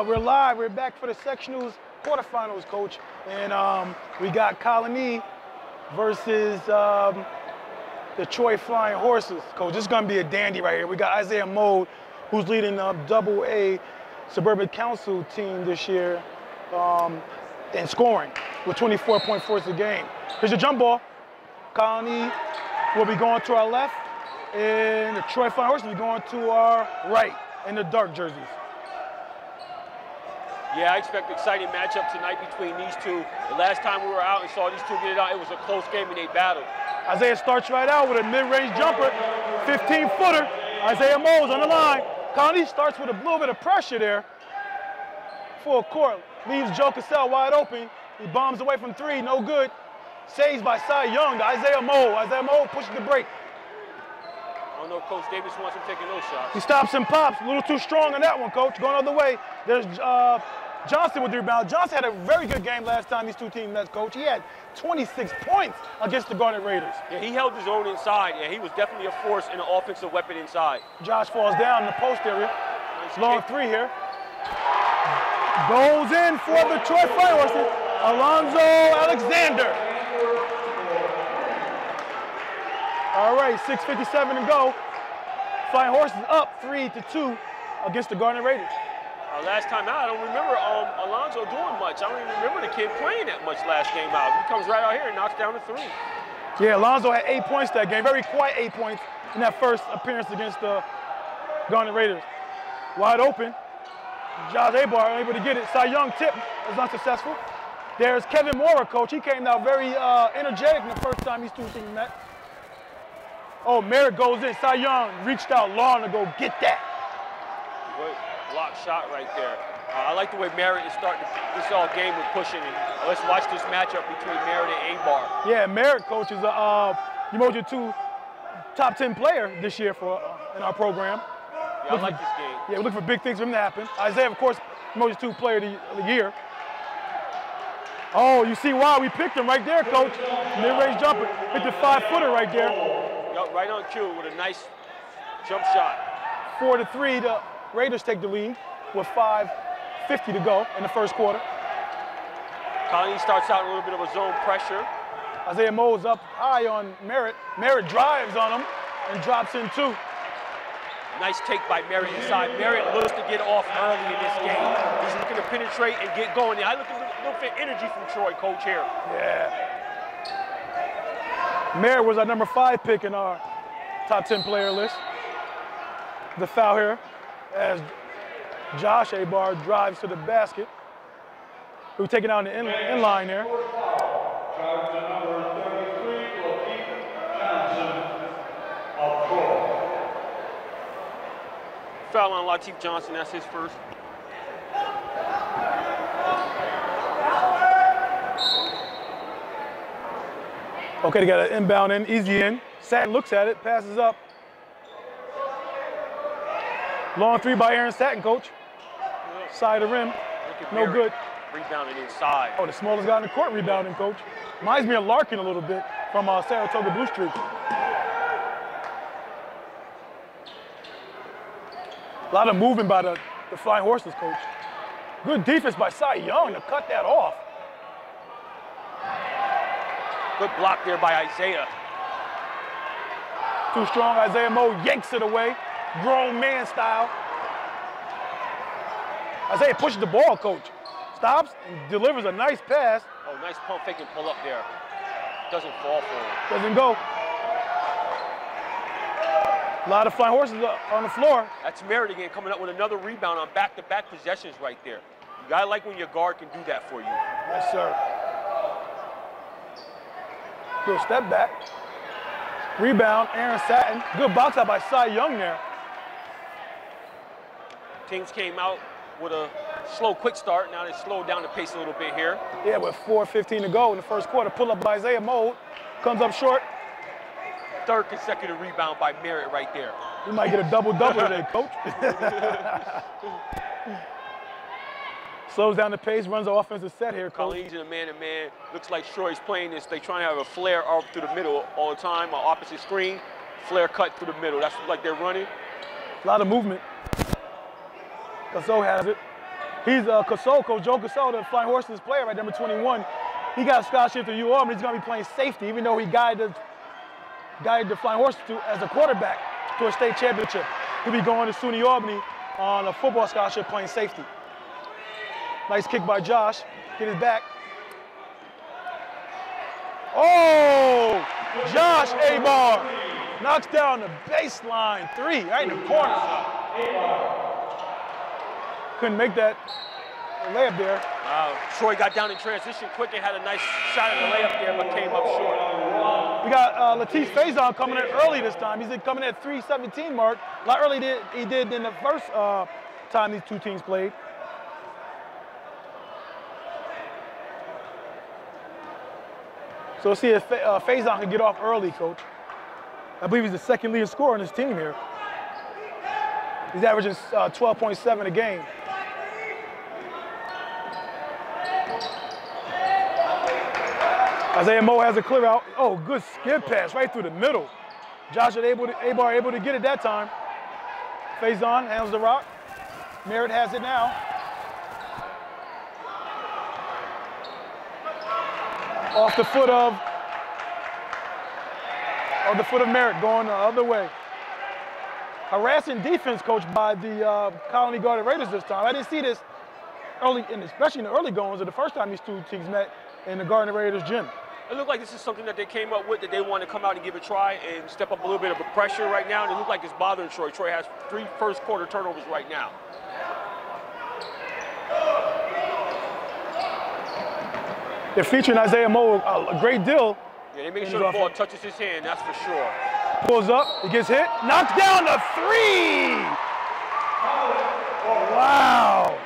we're live. We're back for the Sectionals Quarterfinals, Coach. And we got Colonie versus the Troy Flying Horses, Coach. This is going to be a dandy right here. We got Isaiah Mode, who's leading the AA Suburban Council team this year in scoring with 24.4 a game. Here's your jump ball. Colonie will be going to our left, and the Troy Flying Horses will be going to our right in the dark jerseys. Yeah, I expect an exciting matchup tonight between these two. The last time we were out and saw these two get it out, it was a close game and they battled. Isaiah starts right out with a mid-range jumper, 15-footer. Isaiah Mo's on the line. Colonie starts with a little bit of pressure there. Full court, leaves Joe Cassell wide open. He bombs away from three, no good. Saves by Cy Young to Isaiah Mo. Isaiah Mo pushes the break. I don't know if Coach Davis wants him taking those shots. He stops and pops. A little too strong on that one, Coach. Going the other way. There's Johnson with the rebound. Johnson had a very good game last time these two teams met, Coach. He had 26 points against the Garnet Raiders. Yeah, he held his own inside. Yeah, he was definitely a force and an offensive weapon inside. Josh falls down in the post area. Nice long three here. Goes in for the Troy Flying Horses. Alonzo Alexander. All right, 6:57 to go. Flying Horses up 3-2 against the Garnet Raiders. Last time out, I don't remember Alonzo doing much. I don't even remember the kid playing that much last game out. He comes right out here and knocks down a three. Yeah, Alonzo had 8 points that game. Very quiet 8 points in that first appearance against the Garnet Raiders. Wide open. Josh Abar unable to get it. Cy Young tip was unsuccessful. There's Kevin Mora, Coach. He came out very energetic the first time these two teams met. Oh, Merritt goes in. Cy Young reached out long to go get that. Good block shot right there. I like the way Merritt is starting this all game with pushing it. Let's watch this matchup between Merritt and Abar. Yeah, Merritt, Coach, is a Umoja 2 top 10 player this year for in our program. Yeah, I like this game. Yeah, we're looking for big things for him to happen. Isaiah, of course, Umoja 2 player of the year. Oh, you see why we picked him right there, Coach. Mid-range jumper. Hit the 5-footer right there. Yep, right on cue with a nice jump shot. 4-3, the Raiders take the lead with 5:50 to go in the first quarter. Colonie starts out a little bit of a zone pressure. Isaiah Mo's up high on Merritt. Merritt drives on him and drops in two. Nice take by Merritt inside. Merritt looks to get off early in this game. He's looking to penetrate and get going. I look for energy from Troy, Coach, here. Yeah. Merritt was our number 5 pick in our top 10 player list. The foul here as Josh Abar drives to the basket. We're taking out the in line there. Foul on Lateef Johnson, that's his first. Okay, they got an inbound in, easy in. Satin looks at it, passes up. Long three by Aaron Satin, Coach. Side of the rim, no good. Rebounding inside. Oh, the smallest guy in the court rebounding, Coach. Reminds me of Larkin a little bit from Saratoga Blue Streak. A lot of movement by the Flying Horses, Coach. Good defense by Cy Young to cut that off. Good block there by Isaiah. Too strong, Isaiah Mo yanks it away. Grown man style. Isaiah pushes the ball, Coach. Stops and delivers a nice pass. Oh, nice pump fake and pull up there. Doesn't fall for him. Doesn't go. A lot of Flying Horses on the floor. That's Merritt again coming up with another rebound on back-to-back possessions right there. You gotta like when your guard can do that for you. Yes, sir. Good step back. Rebound, Aaron Satin. Good box out by Cy Young there. Teams came out with a slow, quick start. Now they slowed down the pace a little bit here. Yeah, with 4:15 to go in the first quarter. Pull up by Isaiah Mode. Comes up short. Third consecutive rebound by Merritt right there. We might get a double-double today, Coach. Slows down the pace, runs the offensive set here, Coach. Colonie's in a man-to-man. Looks like Troy's playing this. They trying to have a flare up through the middle all the time, on opposite screen. Flare cut through the middle. That's like they're running. A lot of movement. Casso has it. He's Coach Joe Casole, the Flying Horses player, right, number 21. He got a scholarship to UArm, but he's going to be playing safety, even though he guided the Flying Horses as a quarterback to a state championship. He'll be going to SUNY Albany on a football scholarship playing safety. Nice kick by Josh. Get his back. Oh! Josh Abar knocks down the baseline 3, right in the corner. Couldn't make that layup there. Troy got down in transition quick and had a nice shot at the layup there, but came up short. We got Latif Faison coming in early this time. He's coming in at 3:17 mark. A lot early he did in the first time these two teams played. So let's see if Faison can get off early, Coach. I believe he's the second leading scorer on his team here. He's averaging 12.7 a game. Isaiah Moe has a clear out. Oh, good skip pass right through the middle. Josh Abar able to get it that time. Faison handles the rock. Merritt has it now. Off the foot of Merritt, going the other way. Harassing defense, Coach, by the Colonie Garden Raiders this time. I didn't see this early, especially in the early goings of the first time these two teams met in the Garden Raiders gym. It looked like this is something that they came up with, that they want to come out and give it a try and step up a little bit of pressure right now. And it looked like it's bothering Troy. Troy has 3 first-quarter turnovers right now. They're featuring Isaiah Moe a great deal. Yeah, they make sure the ball touches his hand, that's for sure. Pulls up, he gets hit, knocks down the 3! Wow!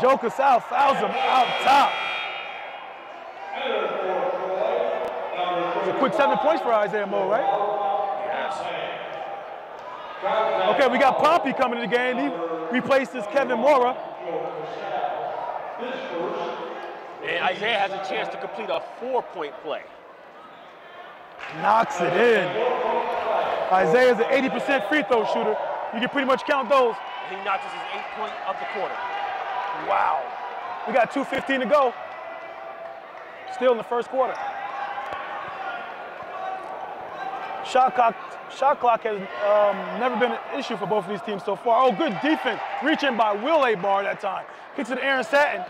Joe Casale fouls him out top. It's a quick 7 points for Isaiah Moe, right? Yes. Okay, we got Pompey coming to the game. He replaces Kevin Mora. And Isaiah has a chance to complete a 4-point play. Knocks it in. Isaiah's an 80% free throw shooter. You can pretty much count those. He notches his 8th point of the quarter. Wow. We got 2:15 to go. Still in the first quarter. Shot clock has never been an issue for both of these teams so far. Oh, good defense. Reaching by Will Abar that time. Kicks it to Aaron Satin.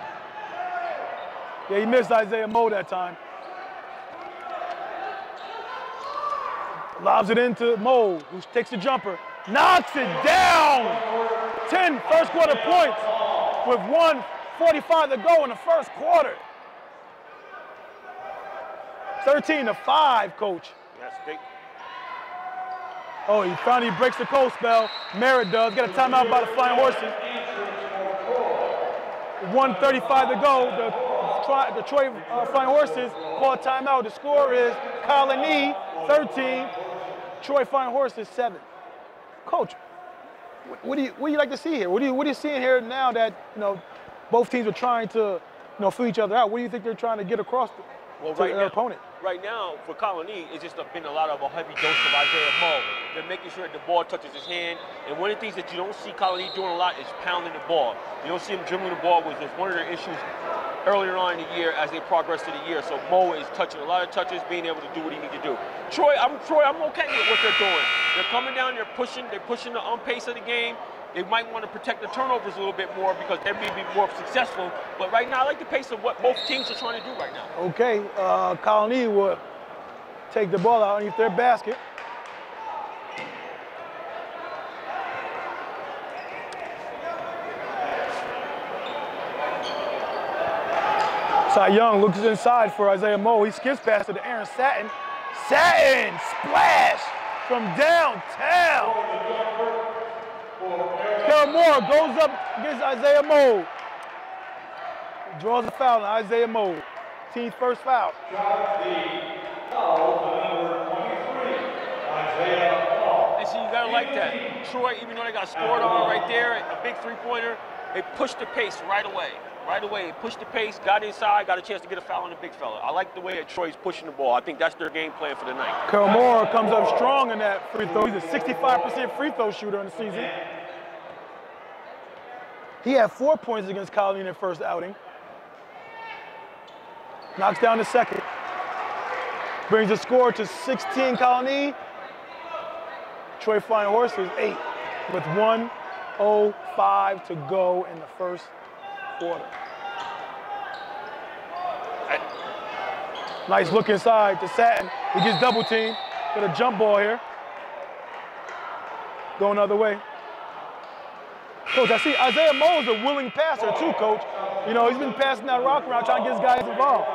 Yeah, he missed Isaiah Moe that time. Lobs it into Moe, who takes the jumper. Knocks it down! 10 first quarter points with 1:45 to go in the first quarter. 13-5, Coach. That's big. Oh, he finally breaks the cold spell. Merritt does. Got a timeout by the Flying Horses. 1:35 to go. The Troy Flying Horses call a timeout. The score is Colonie 13, Troy Flying Horses 7. Coach, what do you like to see here? What are you seeing here now that both teams are trying to fill each other out? What do you think they're trying to get across to their opponent? Right now, for Colonie, it's just been a lot of a heavy dose of Isaiah Moe. They're making sure that the ball touches his hand. And one of the things that you don't see Colonie doing a lot is pounding the ball. You don't see him dribbling the ball, which is one of their issues earlier on in the year as they progress through the year. So Moe is touching a lot of touches, being able to do what he needs to do. Troy, I'm okay with what they're doing. They're coming down, they're pushing the pace of the game. They might want to protect the turnovers a little bit more because they may be more successful. But right now, I like the pace of what both teams are trying to do right now. Okay, Colonie will take the ball out underneath their basket. Cy Young looks inside for Isaiah Moe. He skips past it to Aaron Satin. Satin, splash from downtown. Kevin Moore goes up against Isaiah Moe. Draws a foul on Isaiah Moe. Team's first foul. And see, you gotta like that. Troy, even though they got scored on right there, a big three-pointer, they pushed the pace right away. Right away, they pushed the pace, got inside, got a chance to get a foul on the big fella. I like the way that Troy's pushing the ball. I think that's their game plan for the night. Kevin Moore comes up strong in that free throw. He's a 65% free throw shooter in the season. He had 4 points against Colonie in their first outing. Knocks down the second. Brings the score to 16 Colonie. Troy Flying Horses 8 with 1:05 to go in the first quarter. Nice look inside to Satin. He gets double teamed. Got a jump ball here. Going the other way. Coach, I see Isaiah Moe is a willing passer too, Coach. You know, he's been passing that rock around trying to get his guys involved.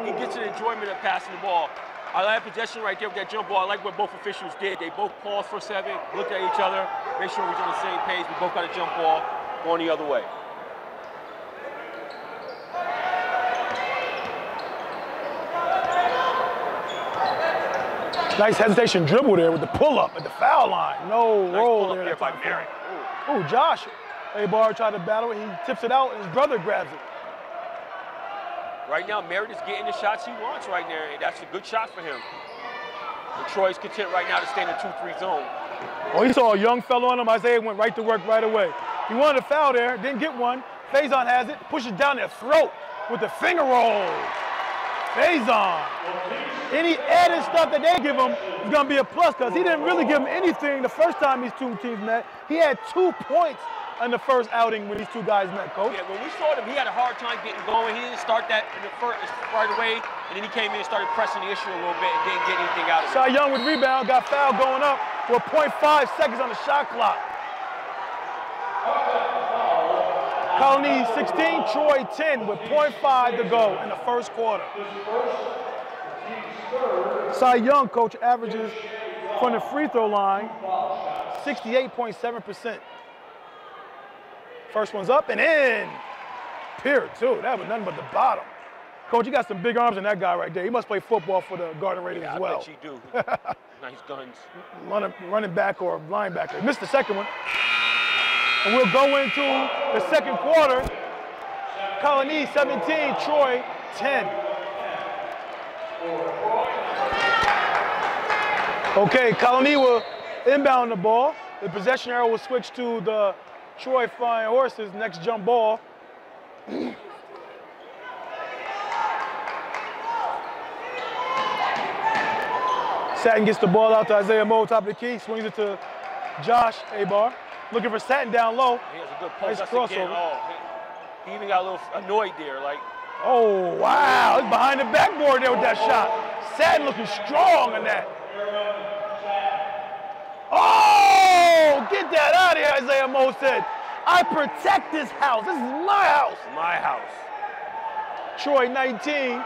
He gets an enjoyment of passing the ball. I like possession right there with that jump ball. I like what both officials did. They both paused for a second, looked at each other, make sure we're on the same page. We both got a jump ball going the other way. Nice hesitation dribble there with the pull-up at the foul line. No nice roll there. By Merritt. Ooh, Josh. A-Bar tried to battle it. He tips it out, and his brother grabs it. Right now, Merritt is getting the shots he wants right there, and that's a good shot for him. And Troy's content right now to stay in the 2-3 zone. Oh, he saw a young fellow on him. Isaiah went right to work right away. He wanted a foul there, didn't get one. Faison has it, pushes down their throat with the finger roll. Faison. Any added stuff that they give him is going to be a plus because he didn't really give him anything the first time these two teams met. He had 2 points in the first outing when these two guys met, Coach. Yeah, when we saw him, he had a hard time getting going. He didn't start that in the first right away, and then he came in and started pressing the issue a little bit and didn't get anything out of it. Cy Young with rebound, got fouled going up with 0.5 seconds on the shot clock. Colonie 16, Troy 10 with 0.5 to go in the first quarter. Cy Young, Coach, averages from the free throw line 68.7%. First one's up and in. Period, too. That was nothing but the bottom. Coach, you got some big arms in that guy right there. He must play football for the Garden Raiders as well. I bet you do. Nice guns. Running back or linebacker. Missed the second one. And we'll go into the second quarter. Colonie 17, Troy 10. Okay, Colonie will inbound the ball. The possession arrow will switch to the Troy Flying Horses, next jump ball. Satin gets the ball out to Isaiah Moe, top of the key, swings it to Josh A-Bar. Looking for Satin down low. He has a good post. Nice crossover. He even got a little annoyed there. Like, oh, wow. He's behind the backboard there with that shot. Satin looking strong on that. Oh, get that out of here, Isaiah Moe said. I protect this house. This is my house. My house. Troy 10,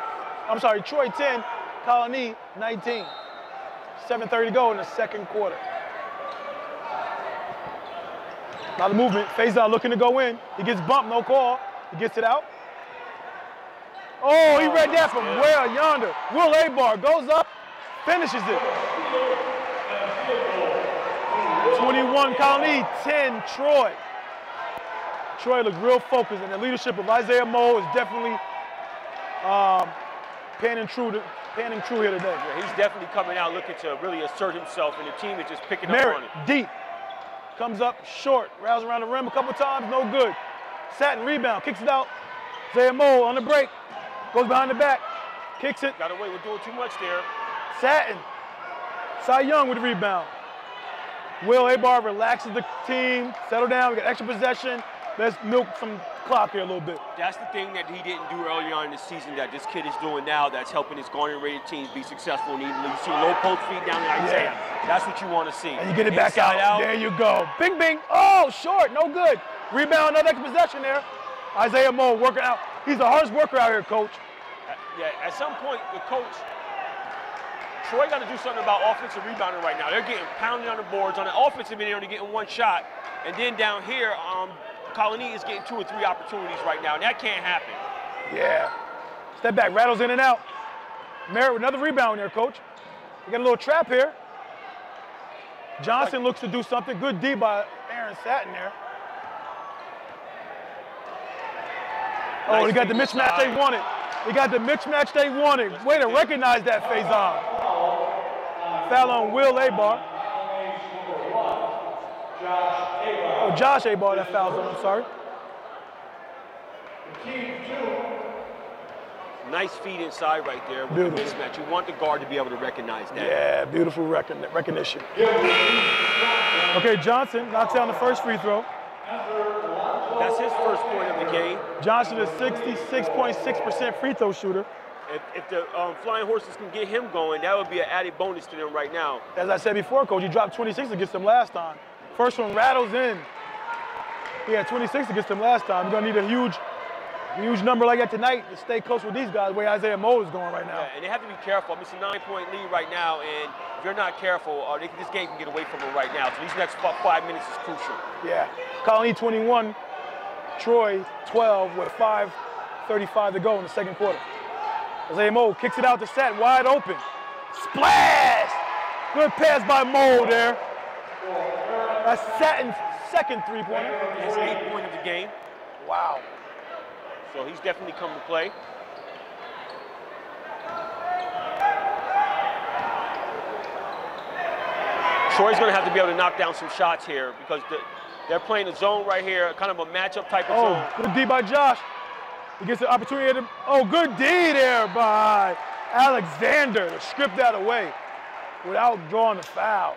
Colonie 19. 7:30 to go in the second quarter. Now the movement, Faison looking to go in. He gets bumped, no call. He gets it out. Oh, he read that from where yonder. Will A-Bar goes up, finishes it. 21 Colonie, 10 Troy. Troy looks real focused, and the leadership of Isaiah Moe is definitely panning true here today. Yeah, he's definitely coming out looking to really assert himself, and the team is just picking Merritt, up on it. deep. Comes up short, rattles around the rim a couple times, no good. Satin rebound, kicks it out. Isaiah Moe on the break, goes behind the back, kicks it. Got away with doing too much there. Satin. Cy Young with the rebound. Will A-Bar relaxes the team, settle down, we got extra possession. Let's milk some clock here a little bit. That's the thing that he didn't do early on in the season that this kid is doing now that's helping his Garden-rated teams be successful. And you see low post feed down to Isaiah. Yeah. That's what you want to see. And you get it back out. There you go. Bing, bing. Oh, short. No good. Rebound, another extra possession there. Isaiah Moe working out. He's the hardest worker out here, Coach. Yeah, at some point, the coach, Troy got to do something about offensive rebounding right now. They're getting pounded on the boards. On the offensive end, they're only getting one shot. And then down here, Colonie is getting 2 or 3 opportunities right now, and that can't happen. Yeah. Step back, rattles in and out. Merritt with another rebound there, Coach. We got a little trap here. Johnson looks to do something. Good D by Aaron Satin there. Oh, Nice, he got the mismatch they wanted. He got the mismatch they wanted. Way to recognize that, Faison. Foul on Will A-Bar. Oh, Josh A-Bar, that foul's on, I'm sorry. Nice feed inside right there with Beautiful. the mismatch. You want the guard to be able to recognize that. Yeah, beautiful recognition. Okay, Johnson knocks down the first free throw. That's his first point of the game. Johnson is 66.6% free throw shooter. If the Flying Horses can get him going, that would be an added bonus to them right now. As I said before, Coach, he dropped 26 against them last time. First one rattles in. He had 26 against them last time. You're gonna need a huge number like that tonight to stay close with these guys, the way Isaiah Moe is going right now. Yeah, and they have to be careful. I mean, it's a 9-point lead right now, and if you're not careful, this game can get away from them right now. So these next 5 minutes is crucial. Yeah. Colonie 21, Troy 12 with 5:35 to go in the second quarter. Isaiah Moe kicks it out to Satin, wide open. Splash! Good pass by Moe there. That's Satin's second three-pointer. His 8th point of the game. Wow. So he's definitely come to play. Troy's going to have to be able to knock down some shots here because they're playing a zone right here, kind of a matchup type of zone. Good D by Josh. He gets the opportunity to, good D there by Alexander to strip that away without drawing the foul.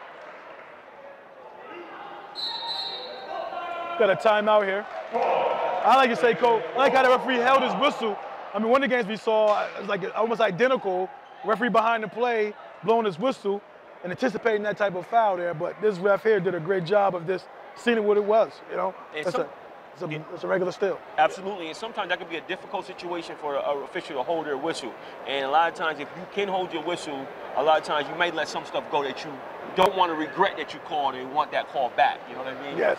Got a timeout here. I like to say, Coach, I like how the referee held his whistle. I mean, one of the games we saw, it was like almost identical. Referee behind the play, blowing his whistle and anticipating that type of foul there. But this ref here did a great job of this, seeing what it was, you know. It's a regular steal. Absolutely, and sometimes that can be a difficult situation for an official to hold their whistle. And a lot of times, if you can hold your whistle, a lot of times you might let some stuff go that you don't want to regret that you called and want that call back. You know what I mean? Yes.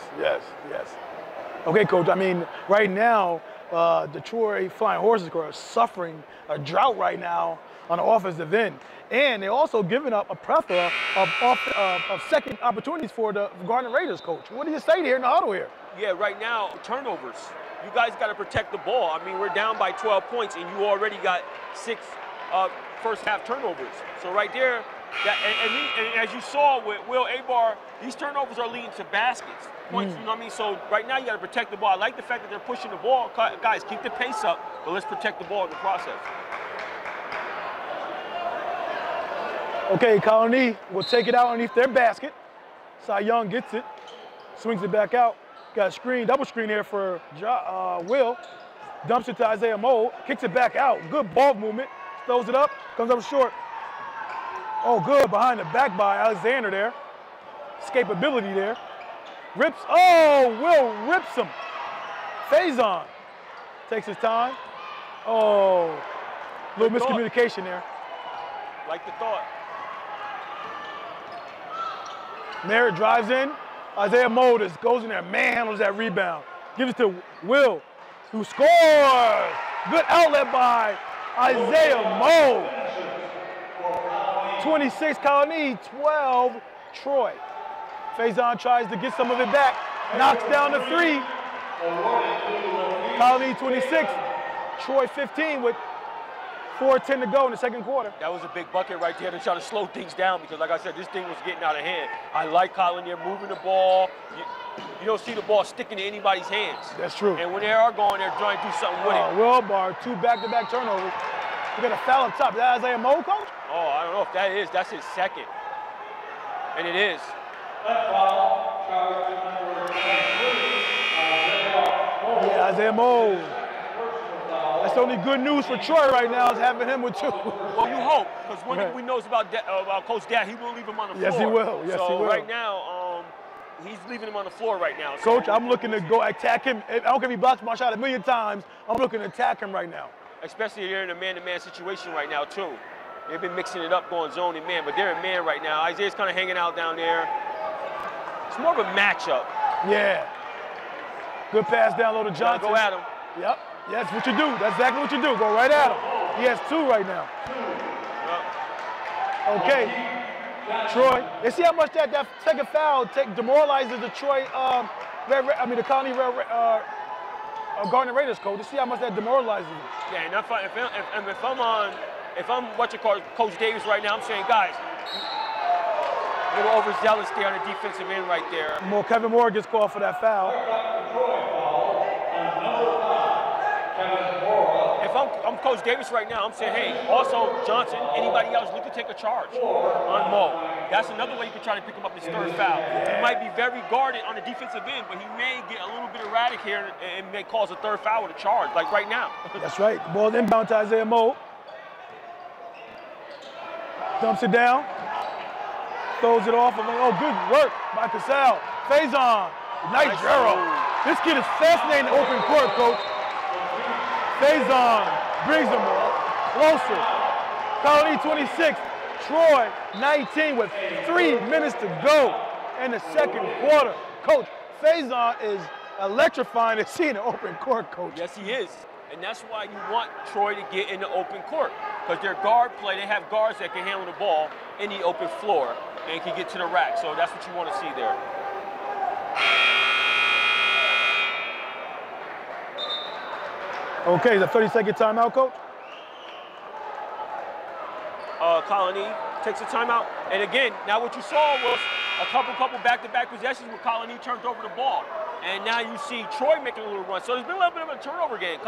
Okay, Coach, I mean, right now, Detroit Flying Horses are suffering a drought right now on the offensive end. And they're also giving up a plethora of second opportunities for the Garden Raiders, Coach. What do you say here in the huddle here? Yeah, right now, turnovers. You guys got to protect the ball. I mean, we're down by 12 points, and you already got 6 first half turnovers. So right there, and as you saw with Will Abar, these turnovers are leading to baskets, points, you know what I mean? So right now, you got to protect the ball. I like the fact that they're pushing the ball. Guys, keep the pace up, but let's protect the ball in the process. Okay, Colonie will take it out underneath their basket. Cy Young gets it, swings it back out. Got a screen, double screen here for Will. Dumps it to Isaiah Moe, kicks it back out. Good ball movement, throws it up, comes up short. Oh, good, behind the back by Alexander there. Escapability there. Rips, Will rips him. Faison takes his time. Oh, little miscommunication there. Like the thought. Merritt drives in. Isaiah Moe just goes in there, manhandles that rebound. Gives it to Will, who scores. Good outlet by Isaiah Moe. 26 Colonie, 12 Troy. Faison tries to get some of it back. Knocks down the 3. Colonie 26, Troy 15 with 4:10 to go in the second quarter. That was a big bucket right there to try to slow things down because, like I said, this thing was getting out of hand. I like Colonie moving the ball. You don't see the ball sticking to anybody's hands. That's true. And when they are going, they're trying to do something with it. Will Bar, 2 back-to-back turnovers. We got a foul up top. Is that Isaiah Moe, Coach? Oh, I don't know if that is. That's his second. And it is. Yeah, Isaiah Moe. That's the only good news for Troy right now is having him with 2. Well, you hope, because one thing we know is about Coach Dad, he will leave him on the floor. Yes, he will. Yes, he will. Right now, he's leaving him on the floor right now. Coach, I'm looking to go attack him. I don't care if he blocks my shot 1,000,000 times. I'm looking to attack him right now. Especially if they're in a man-to-man situation right now, too. They've been mixing it up, going zone and man, but they're in man right now. Isaiah's kind of hanging out down there. It's more of a matchup. Yeah. Good pass down low to Johnson. Go at him. Yep. Yeah, that's what you do. That's exactly what you do. Go right at him. He has 2 right now. Okay. Troy. You see how much that second foul demoralizes the Troy, the Colonie Garden Raiders, coach. You see how much that demoralizes them. Yeah, and if I'm Coach Davis right now, I'm saying, guys, a little overzealous there on the defensive end right there. Kevin Moore gets called for that foul. I'm Coach Davis right now, I'm saying, hey, also Johnson, anybody else, look to take a charge on Mo. That's another way you can try to pick him up this third foul. He might be very guarded on the defensive end, but he may get a little bit erratic here and may cause a third foul with a charge, like right now. That's right. The ball's inbound to Isaiah Mo. Dumps it down. Throws it off. Oh, good work by Casal. Faison. Nice arrow. This kid is fascinating in the open court, Coach. Faison brings them closer. Colonie 26, Troy 19 with 3 minutes to go in the second quarter. Coach, Faison is electrifying to see in the open court, Coach. Yes, he is. And that's why you want Troy to get in the open court. Because their guard play, they have guards that can handle the ball in the open floor and can get to the rack. So that's what you want to see there. Okay, the 30-second timeout, Coach. Colonie takes a timeout. And again, now what you saw was a couple back-to-back possessions where Colonie turned over the ball. And now you see Troy making a little run. So there's been a little bit of a turnover game.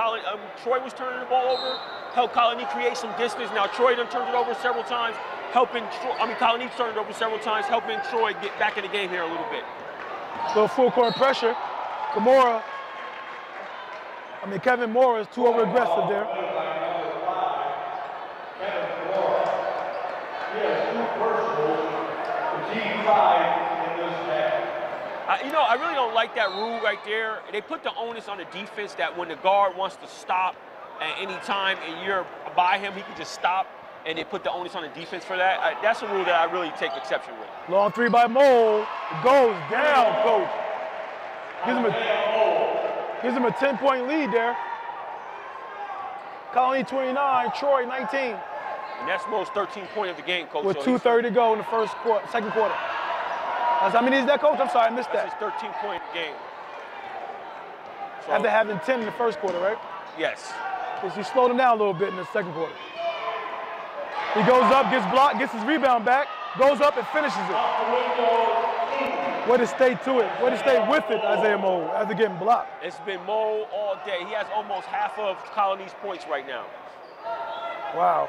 Troy was turning the ball over, helped Colonie create some distance. Now Troy done turned it over several times, Colonie turned it over several times, helping Troy get back in the game here a little bit. Little full court pressure. Kevin Moore is too over-aggressive there. I really don't like that rule right there. They put the onus on the defense that when the guard wants to stop at any time and you're by him, he can just stop, and they put the onus on the defense for that. That's a rule that I really take exception with. Long three by Mo. Goes down, Coach. Gives him a 10-point lead there. Colonie 29, Troy 19. And that's Mo's 13th point of the game, Coach. With 2:30 to go in the second quarter. How many is that, Coach? I'm sorry, I missed that. That's his 13th point game. So, after having 10 in the first quarter, right? Yes. Because he slowed him down a little bit in the second quarter. He goes up, gets blocked, gets his rebound back, goes up and finishes it. Way to stay to it. Way to stay with it, Isaiah Mo, after getting blocked. It's been Mo all day. He has almost half of Colonie's points right now. Wow.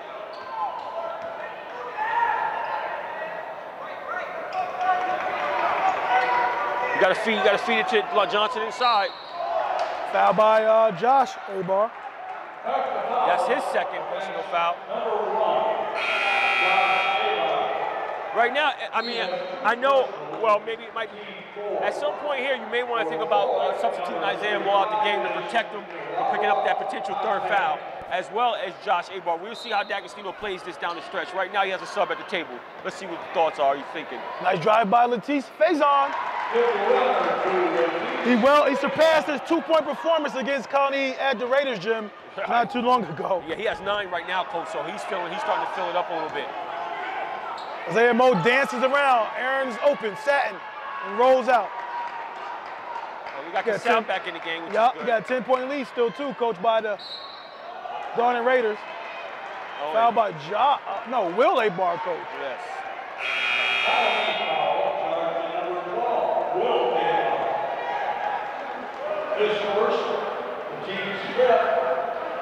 You gotta feed it to Johnson inside. Foul by Josh Abar. That's his second personal foul. Right now, I know, well, maybe it might be, at some point here, you may want to think about substituting Isaiah Moore out the game to protect him from picking up that potential third foul, as well as Josh Abar. We'll see how D'Agostino plays this down the stretch. Right now, he has a sub at the table. Let's see what the thoughts are. He's thinking. Nice drive by Latisse. Faison. He surpassed his 2-point performance against Colonie at the Raiders gym not too long ago. Yeah, he has 9 right now, Coach, so he's starting to fill it up a little bit. Isaiah Mo dances around. Aaron's open, satin, and rolls out. Well, we got Casal back in the game, which is good. We got a 10-point lead still, too, coached by the Garnet Raiders. Foul by Will Abar, Coach. Yes. His first, the team's fifth,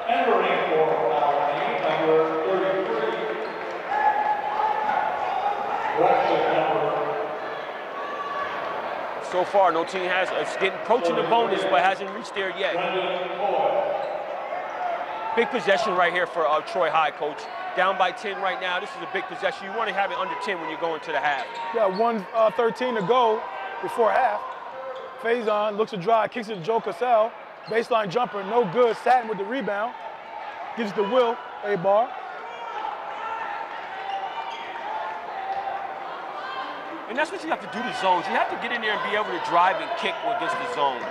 entering for Colonie, number 33. So far, no team it's approaching the bonus, but hasn't reached there yet. Big possession right here for Troy High, Coach. Down by 10 right now. This is a big possession. You want to have it under 10 when you're going to the half. Yeah, 1:13 to go before half. Faison looks to drive, kicks it to Joe Casal. Baseline jumper, no good. Satin with the rebound. Gives it to Will Abar. And that's what you have to do to zones. You have to get in there and be able to drive and kick against the zone.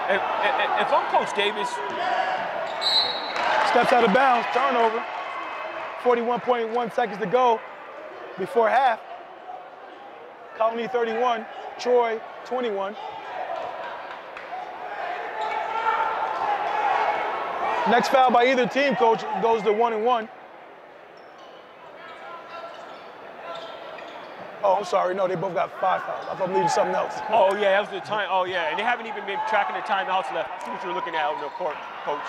If I'm Coach Davis. Steps out of bounds, turnover. 41.1 seconds to go before half. Colonie 31, Troy 21. Next foul by either team, Coach, goes to 1-1. Oh, I'm sorry. No, they both got 5 fouls. I thought maybe something else. Oh, yeah, that was the time. Oh, yeah, and they haven't even been tracking the timeouts left. I see what you're looking at over the court, Coach.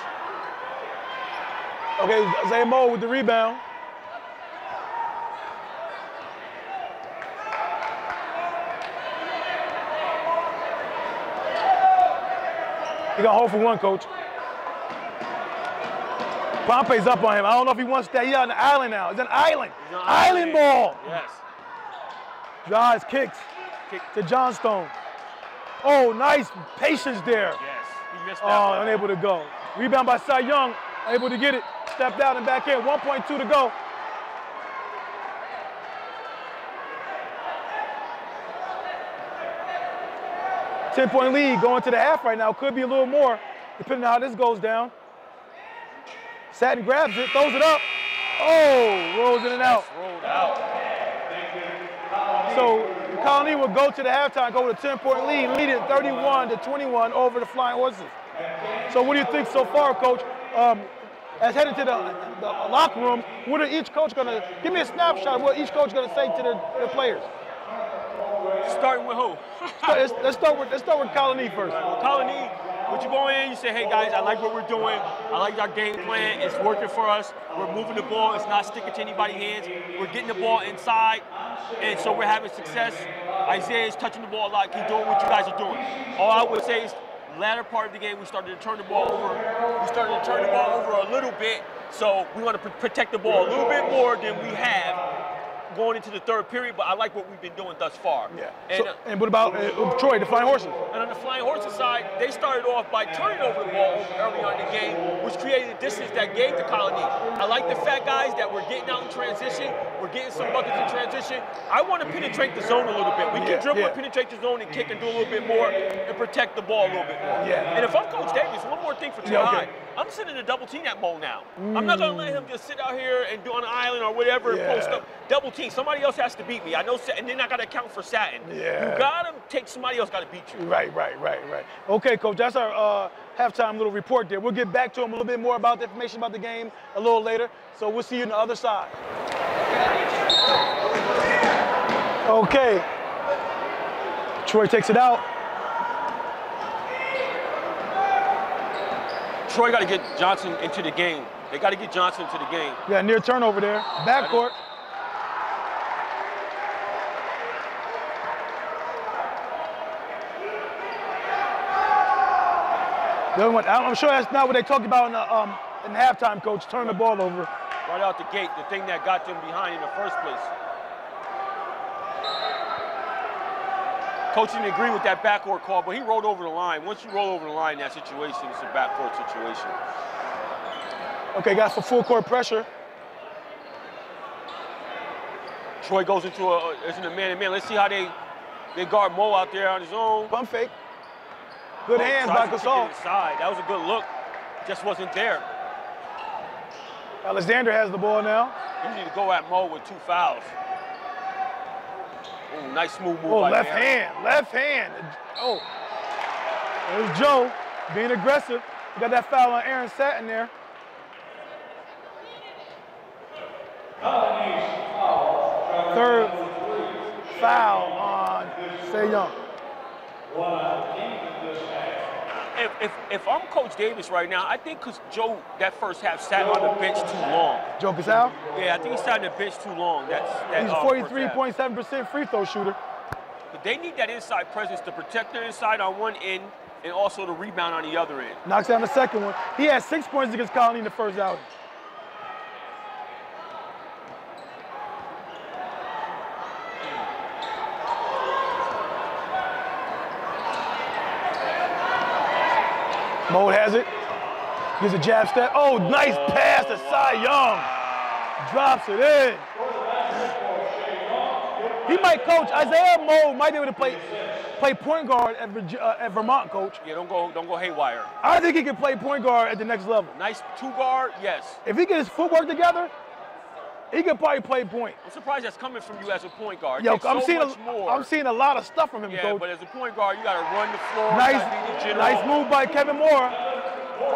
Okay, Isaiah Moe with the rebound. He got hold for 1, Coach. Pompey's up on him. I don't know if he wants that. He's on the island now. It's an island. Island ball. Yes. Jaws kicks to Johnstone. Oh, nice patience there. Yes. He missed that. Oh, unable to go. Rebound by Cy Young. Able to get it. Stepped out and back in. 1.2 to go. Ten-point lead going to the half right now. Could be a little more, depending on how this goes down. Satin grabs it, throws it up. Oh, rolls in and out. Rolled out. So Colonie will go to the halftime, go with a 10-point lead, lead it 31-21 over the Flying Horses. So what do you think so far, Coach? As headed to the locker room, what are each coach going to, give me a snapshot of what each coach is going to say to the players. Starting with who? let's start with Colonie first. Colonie, when you go in, you say, hey guys, I like what we're doing. I like our game plan. It's working for us. We're moving the ball. It's not sticking to anybody's hands. We're getting the ball inside, and so we're having success. Isaiah is touching the ball a lot. Keep doing what you guys are doing. All I would say is, latter part of the game, we started to turn the ball over. We started to turn the ball over a little bit, so we want to protect the ball a little bit more than we have going into the third period, but I like what we've been doing thus far. Yeah. And, and what about Troy, the Flying Horses? And on the Flying Horses side, they started off by turning over the ball early on in the game, which created a distance that gave to Colonie. I like the fact, guys, that we're getting out in transition. We're getting some buckets in transition. I want to penetrate the zone a little bit. We can dribble and penetrate the zone and kick and do a little bit more and protect the ball a little bit more. Yeah. And if I'm Coach Davis, one more thing for Troy High. I'm sitting to double team that Mo now. I'm not going to let him just sit out here and do on an island or whatever and post up. Double team. Somebody else has to beat me. I know, and then I got to account for Satin. Yeah. You got to take somebody else got to beat you. Right. Okay, Coach, that's our halftime little report there. We'll get back to him a little bit more about the information about the game a little later. So we'll see you on the other side. Okay. Troy takes it out. Troy got to get Johnson into the game. They got to get Johnson into the game. Yeah, near turnover there. Backcourt. I'm sure that's not what they talked about in halftime, Coach. Turn the ball over. Right out the gate, the thing that got them behind in the first place. Coach didn't agree with that backcourt call, but he rolled over the line. Once you roll over the line in that situation, it's a backcourt situation. Okay, guys, for full court pressure. Troy goes into a man-to-man. Let's see how they guard Mo out there on his own. Pump fake. Good hands by Gasol. That was a good look. Just wasn't there. Alexander has the ball now. You need to go at Mo with 2 fouls. Ooh, nice smooth move. Oh, by left hand. Oh, there's Joe being aggressive. You got that foul on Aaron Satin there. Third foul on Say Young. If I'm Coach Davis right now, I think because Joe, that first half, sat on the bench too long. Joe Gasol? Yeah, I think he sat on the bench too long. He's a 43.7% free throw shooter. But they need that inside presence to protect their inside on one end and also the rebound on the other end. Knocks down the second one. He had 6 points against Colonie in the first outing. Mo has it. Gives a jab step. Oh, nice pass to Cy Young. Drops it in. He might coach. Isaiah Mo might be able to play point guard at Vermont, Coach. Yeah, don't go haywire. I think he can play point guard at the next level. Nice 2-guard, yes. If he get his footwork together, he could probably play point. I'm surprised that's coming from you as a point guard. Yo, I'm seeing a lot of stuff from him, yeah, Coach. But as a point guard, you got to run the floor. Nice move by Kevin Moore.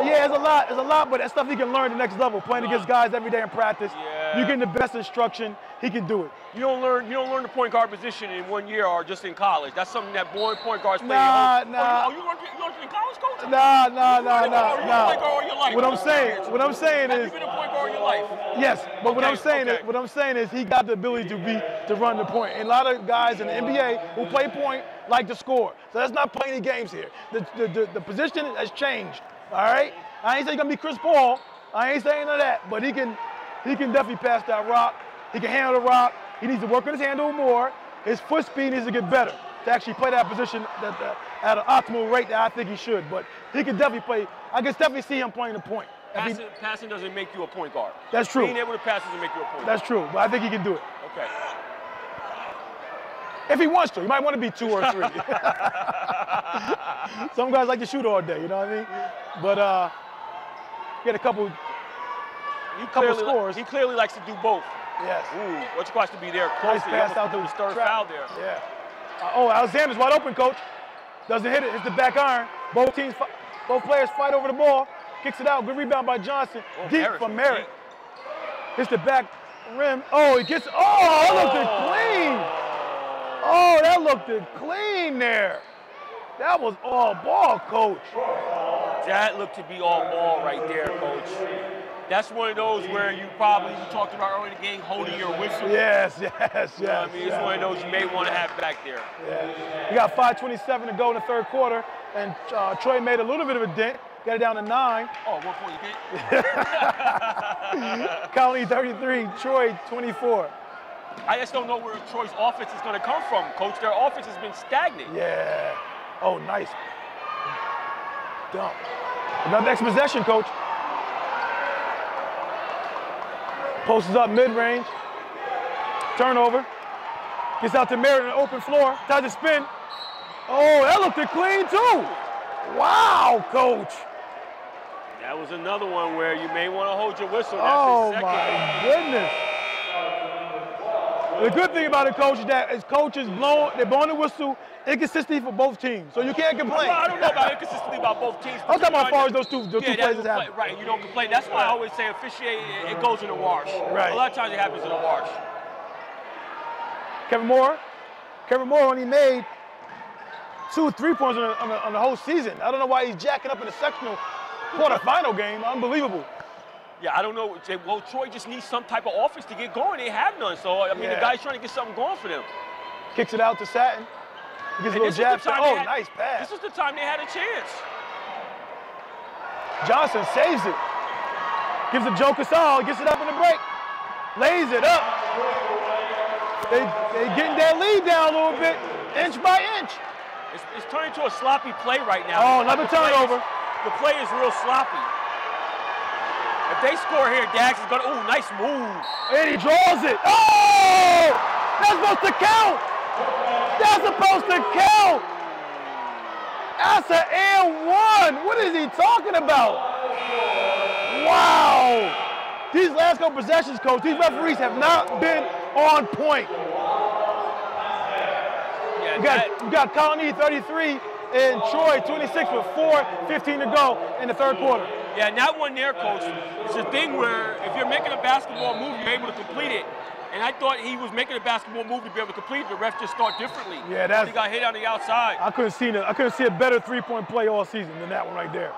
Yeah, it's a lot, but that's stuff he can learn at the next level, playing against guys every day in practice. Yeah. you get the best instruction, he can do it. You don't learn the point guard position in 1 year or just in college. That's something that point guards play. Nah. Oh, you learned it in college, coach? Nah. You been a point guard all your life. What I'm saying Have is, you been a point guard all your life? yes, but what Okay, I'm saying is he got the ability to run the point. And a lot of guys in the NBA who play point like to score. So let's not play any games here. The position has changed. All right? I ain't saying he's gonna be Chris Paul. I ain't saying none of that, but he can definitely pass that rock. He can handle the rock. He needs to work on his handle more. His foot speed needs to get better to actually play that position at an optimal rate that I think he should. But he can definitely play. I can definitely see him playing the point. Passing doesn't make you a point guard. That's true. Being able to pass doesn't make you a point guard. That's true, but I think he can do it. Okay. If he wants to. He might want to be 2 or 3. Some guys like to shoot all day, you know what I mean? But get a couple scores. He clearly likes to do both. Yes. Ooh, what's supposed to be there? Nice pass out to the third foul there. Yeah. Alexander's wide open, coach. Doesn't hit it. Hits the back iron. Both players fight over the ball. Kicks it out. Good rebound by Johnson. Deep from Merritt. Hits the back rim. Oh, he gets. Oh, that looked clean. Oh, that looked clean there. That was all ball, coach. That looked to be all ball right there, coach. That's one of those where you talked about earlier in the game, holding your whistle. Yes. You know what I mean? It's one of those you may want to have back there. Yeah. We got 5:27 to go in the third quarter, and Troy made a little bit of a dent. Got it down to 9. Oh, 1 point you did? Colonie 33, Troy 24. I just don't know where Troy's offense is going to come from, coach. Their offense has been stagnant. Yeah. Oh, nice. Dump. Another next possession, coach. Post is up mid-range. Turnover. Gets out to Merritt on the open floor. Tries to spin. Oh, that looked clean too. Wow, coach. That was another one where you may want to hold your whistle. That's Oh, his second. my goodness. The good thing about it, coach, is that his coaches they're blowing the whistle inconsistently for both teams. So you can't complain. Well, I don't know about inconsistently about both teams. I'm talking about as far as those two plays happen. Right, you don't complain. That's why I always say officiating, it goes in the wash. Right. A lot of times it happens in the wash. Kevin Moore only made 2 3-pointers on the whole season. I don't know why he's jacking up in the sectional quarterfinal game. Unbelievable. Yeah, I don't know. Well, Troy just needs some type of offense to get going. They have none. So, I mean, the guy's trying to get something going for them. Kicks it out to Satin. He gets a little jab. Oh, nice pass. This was the time they had a chance. Johnson saves it. Gives it Joe Casal. Gets it up in the break. Lays it up. They getting that lead down a little bit, inch by inch. It's turning into a sloppy play right now. Oh, another turnover. The play is real sloppy. If they score here, Dax is going to, ooh, nice move. And he draws it. Oh! That's supposed to count. That's supposed to count. That's an and one. What is he talking about? Wow. These last couple possessions, coach, these referees have not been on point. Yeah, we got Colonie 33 and Troy 26 with 4:15 to go in the third quarter. Yeah, and that one there, coach, it's a thing where if you're making a basketball move, you're able to complete it. And I thought he was making a basketball move to be able to complete it. The ref just start differently. Yeah, he got hit on the outside. I couldn't see a better 3-point play all season than that one right there.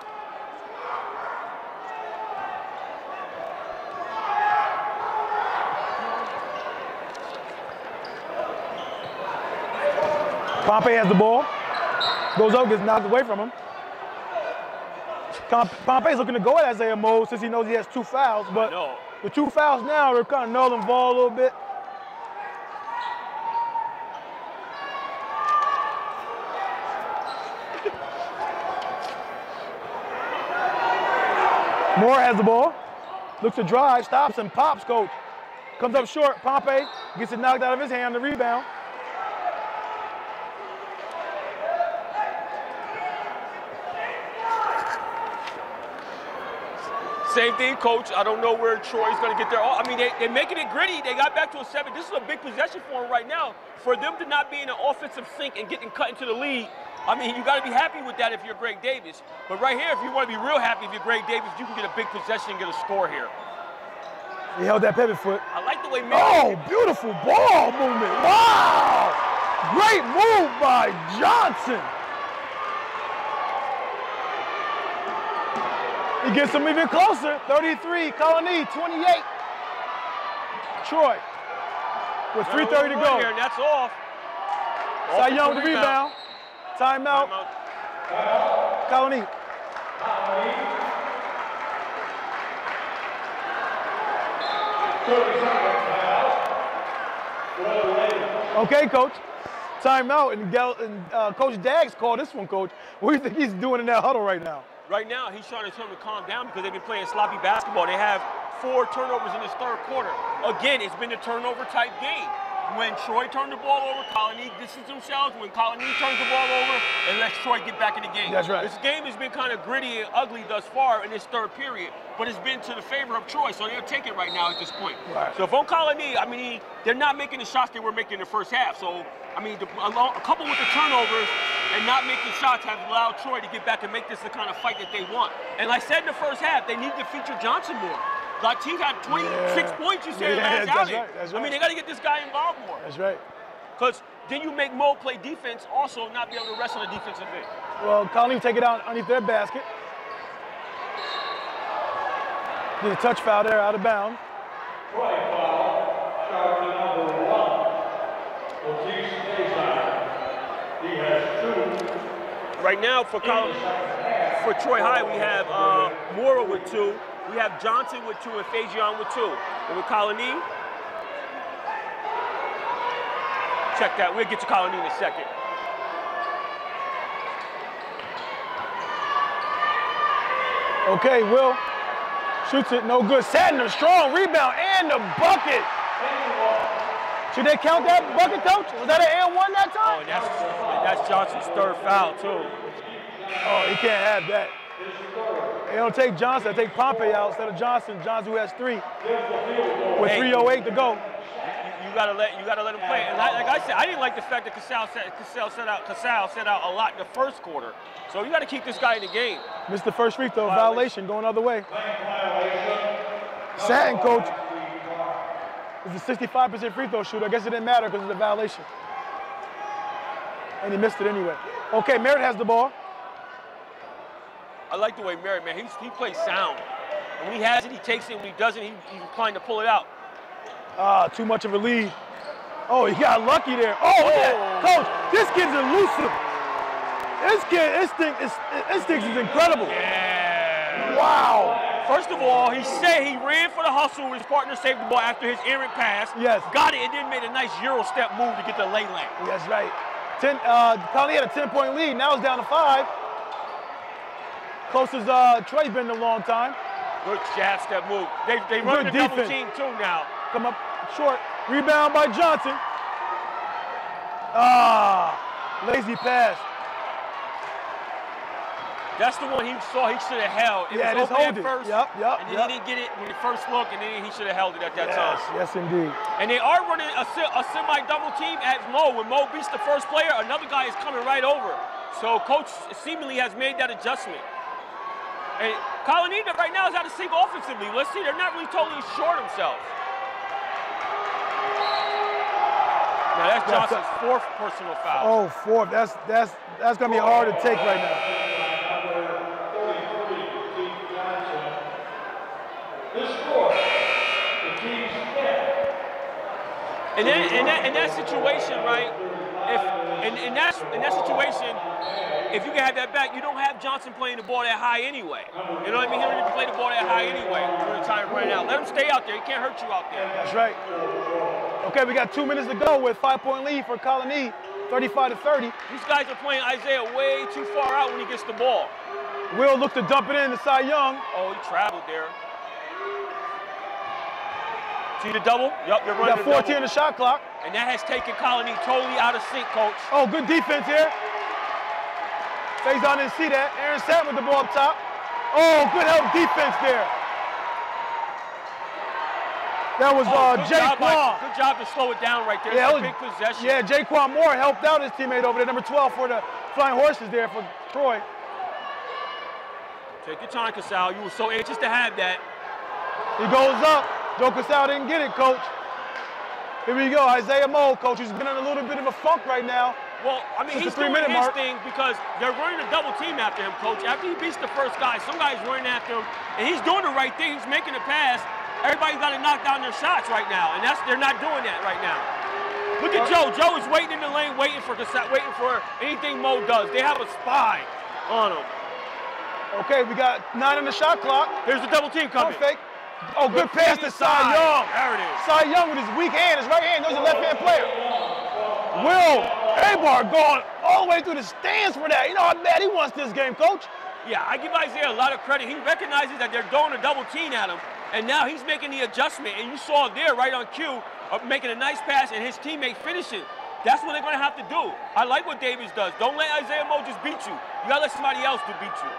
Pompey has the ball. Goes up, gets knocked away from him. Pompey's looking to go at Isaiah Moe since he knows he has 2 fouls, but the 2 fouls now are kind of null and void a little bit. Moore has the ball. Looks to drive, stops and pops, coach. Comes up short. Pompey gets it knocked out of his hand, the rebound. Same thing, coach. I don't know where Troy's going to get their. I mean, they're making it gritty. They got back to a 7. This is a big possession for them right now. For them to not be in an offensive sync and getting cut into the lead, I mean, you got to be happy with that if you're Greg Davis. But right here, if you want to be real happy if you're Greg Davis, you can get a big possession and get a score here. He held that pivot foot. I like the way Oh, beautiful ball movement. Wow. Great move by Johnson. He gets him even closer. 33, Colonie, 28. Troy with 3:30 to go. Here, and that's off. Cy Young with the rebound. Timeout. Colonie. Okay, coach. Timeout, and Coach Daggs called this one, coach. What do you think he's doing in that huddle right now? Right now, he's trying to tell him to calm down because they've been playing sloppy basketball. They have 4 turnovers in this third quarter. Again, it's been a turnover type game. When Troy turned the ball over, Colonie distances themselves. When Colonie turns the ball over and lets Troy get back in the game. That's right. This game has been kind of gritty and ugly thus far in this third period, but it's been to the favor of Troy, so they'll take it right now at this point. Right. So if on Colonie, I mean, they're not making the shots they were making in the first half. So, I mean, a couple with the turnovers and not making shots have allowed Troy to get back and make this the kind of fight that they want. And like I said in the first half, they need to feature Johnson more. Like, he had 26 points, you said, last outing. That's right. I mean, they got to get this guy involved more. That's right. Because then you make Mo play defense, also not be able to rest on the defensive end. Well, Colonie take it out underneath their basket. Get a touch foul there, out of bounds. Troy foul, shot number 1. Matisse Desire. He has 2. Right now for Troy High, we have Mora with 2. We have Johnson with 2 and Fajon with 2. And with Colonie, check that. We'll get to Colonie in a second. Okay, Will shoots it, no good. Sadner, strong rebound and the bucket. Should they count that bucket, coach? Was that an and 1 that time? Oh, and that's Johnson's third foul, too. Oh, he can't have that. They don't take Johnson, they take Pompey out instead of Johnson. Johnson, who has 3 with 3:08 to go. You gotta let him play. And like I said, I didn't like the fact that Casal set out a lot in the first quarter. So you got to keep this guy in the game. Missed the first free throw, violation going the other way. Satin, coach, is a 65% free throw shooter. I guess it didn't matter because it's a violation. And he missed it anyway. Okay, Merritt has the ball. I like the way Merritt, man, he plays sound. And when he has it, he takes it. When he doesn't, he's inclined to pull it out. Too much of a lead. Oh, he got lucky there. Oh, look at that. Coach, this kid's elusive. This kid, instincts is incredible. Yeah. Wow. First of all, he said he ran for the hustle when his partner saved the ball after his errant pass. Yes. Got it, and then made a nice Euro step move to get the lay lamp. That's right. Colonie had a 10-point lead. Now it's down to 5. Closest Troy's been in a long time. Good jab step move. They run the double team too now. Come up short. Rebound by Johnson. Lazy pass. That's the one he saw he should have held. It was open at first, and then he didn't get it when the first look, and then he should have held it at that time. Yes, indeed. And they are running a semi-double team at Mo. When Mo beats the first player, another guy is coming right over. So coach seemingly has made that adjustment. And Colonie right now is out of sync offensively. Let's see, they're not really totally short themselves. Now that's Johnson's 4th personal foul. Oh, 4th. That's gonna be hard to take right now. And in that situation, right? In that situation, if you can have that back, you don't have Johnson playing the ball that high anyway. You know what I mean? He don't need to play the ball that high anyway when the time running out. Let him stay out there. He can't hurt you out there. That's right. Okay, we got 2 minutes to go with 5-point lead for Colonie, 35-30. These guys are playing Isaiah way too far out when he gets the ball. Will look to dump it in to Cy Young. Oh, he traveled there. See the double? Yup, they're We running got 14 on the shot clock. And that has taken Colonie totally out of sync, coach. Oh, good defense here. Faison didn't see that. Aaron Satin with the ball up top. Oh, good help defense there. That was Jaquan. Good job to slow it down right there. That's a big possession. Yeah, Jaquan Moore helped out his teammate over there, number 12 for the Flying Horses there for Troy. Take your time, Casal. You were so anxious to have that. He goes up. Choke us out and get it, coach. Here we go, Isaiah Moe, coach. He's been in a little bit of a funk right now. Well, I mean, he's doing his thing because they're running a double team after him, coach. After he beats the first guy, some guy's running after him, and he's doing the right thing. He's making a pass. Everybody's got to knock down their shots right now, and they're not doing that right now. Look at Joe. Joe is waiting in the lane, waiting for anything Mo does. They have a spy on him. Okay, we got 9 on the shot clock. Here's the double team coming. Perfect. Oh, good pass to Cy Young. There it is. Cy Young with his weak hand, his right hand, goes to left-hand player. Will Abar going all the way through the stands for that. You know how bad he wants this game, coach. Yeah, I give Isaiah a lot of credit. He recognizes that they're throwing a double team at him, and now he's making the adjustment. And you saw there right on cue, making a nice pass, and his teammate finishing. That's what they're going to have to do. I like what Davis does. Don't let Isaiah Moe just beat you. You got to let somebody else to beat you.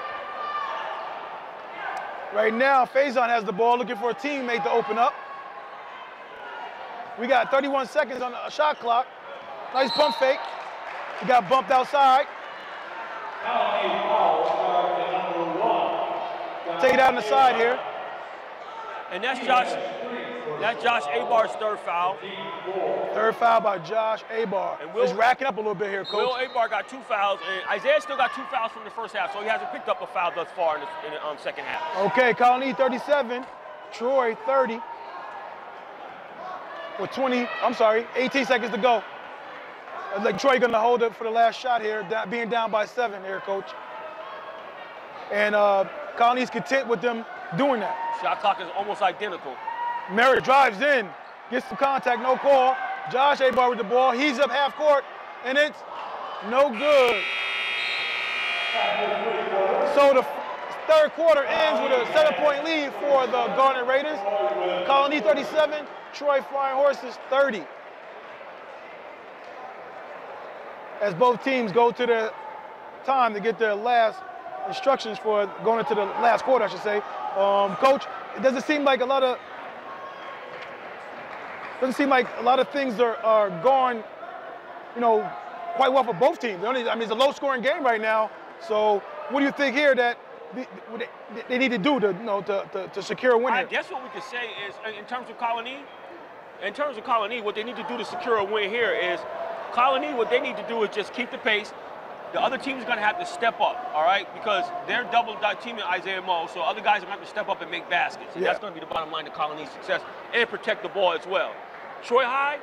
Right now, Faison has the ball, looking for a teammate to open up. We got 31 seconds on the shot clock. Nice pump fake. He got bumped outside. Take it out on the side here. And that's Josh Abar's third foul. Third foul by Josh Abar. And Will's racking up a little bit here, coach. Will Abar got 2 fouls, and Isaiah still got 2 fouls from the first half, so he hasn't picked up a foul thus far in the second half. Okay, Colonie 37, Troy 30. With 18 seconds to go. It's like Troy gonna hold it for the last shot here, being down by 7 here, coach. And Colonie's content with them doing that. Shot clock is almost identical. Merritt drives in, gets some contact, no call. Josh Abar with the ball, he's up half court, and it's no good. So the third quarter ends with a 7-point lead for the Garnet Raiders. Colonie 37, Troy Flying Horses 30. As both teams go to the time to get their last instructions for going into the last quarter, I should say. Coach, it doesn't seem like a lot of things are going, you know, quite well for both teams. I mean, it's a low-scoring game right now. So, what do you think here that they need to do to secure a win? I guess what we could say is, in terms of Colonie, what they need to do to secure a win here is, Colonie, what they need to do is just keep the pace. The other team is going to have to step up, all right? Because they're double teaming Isaiah Moe, so other guys are going to have to step up and make baskets. And that's going to be the bottom line of Colonie's success and protect the ball as well. Troy has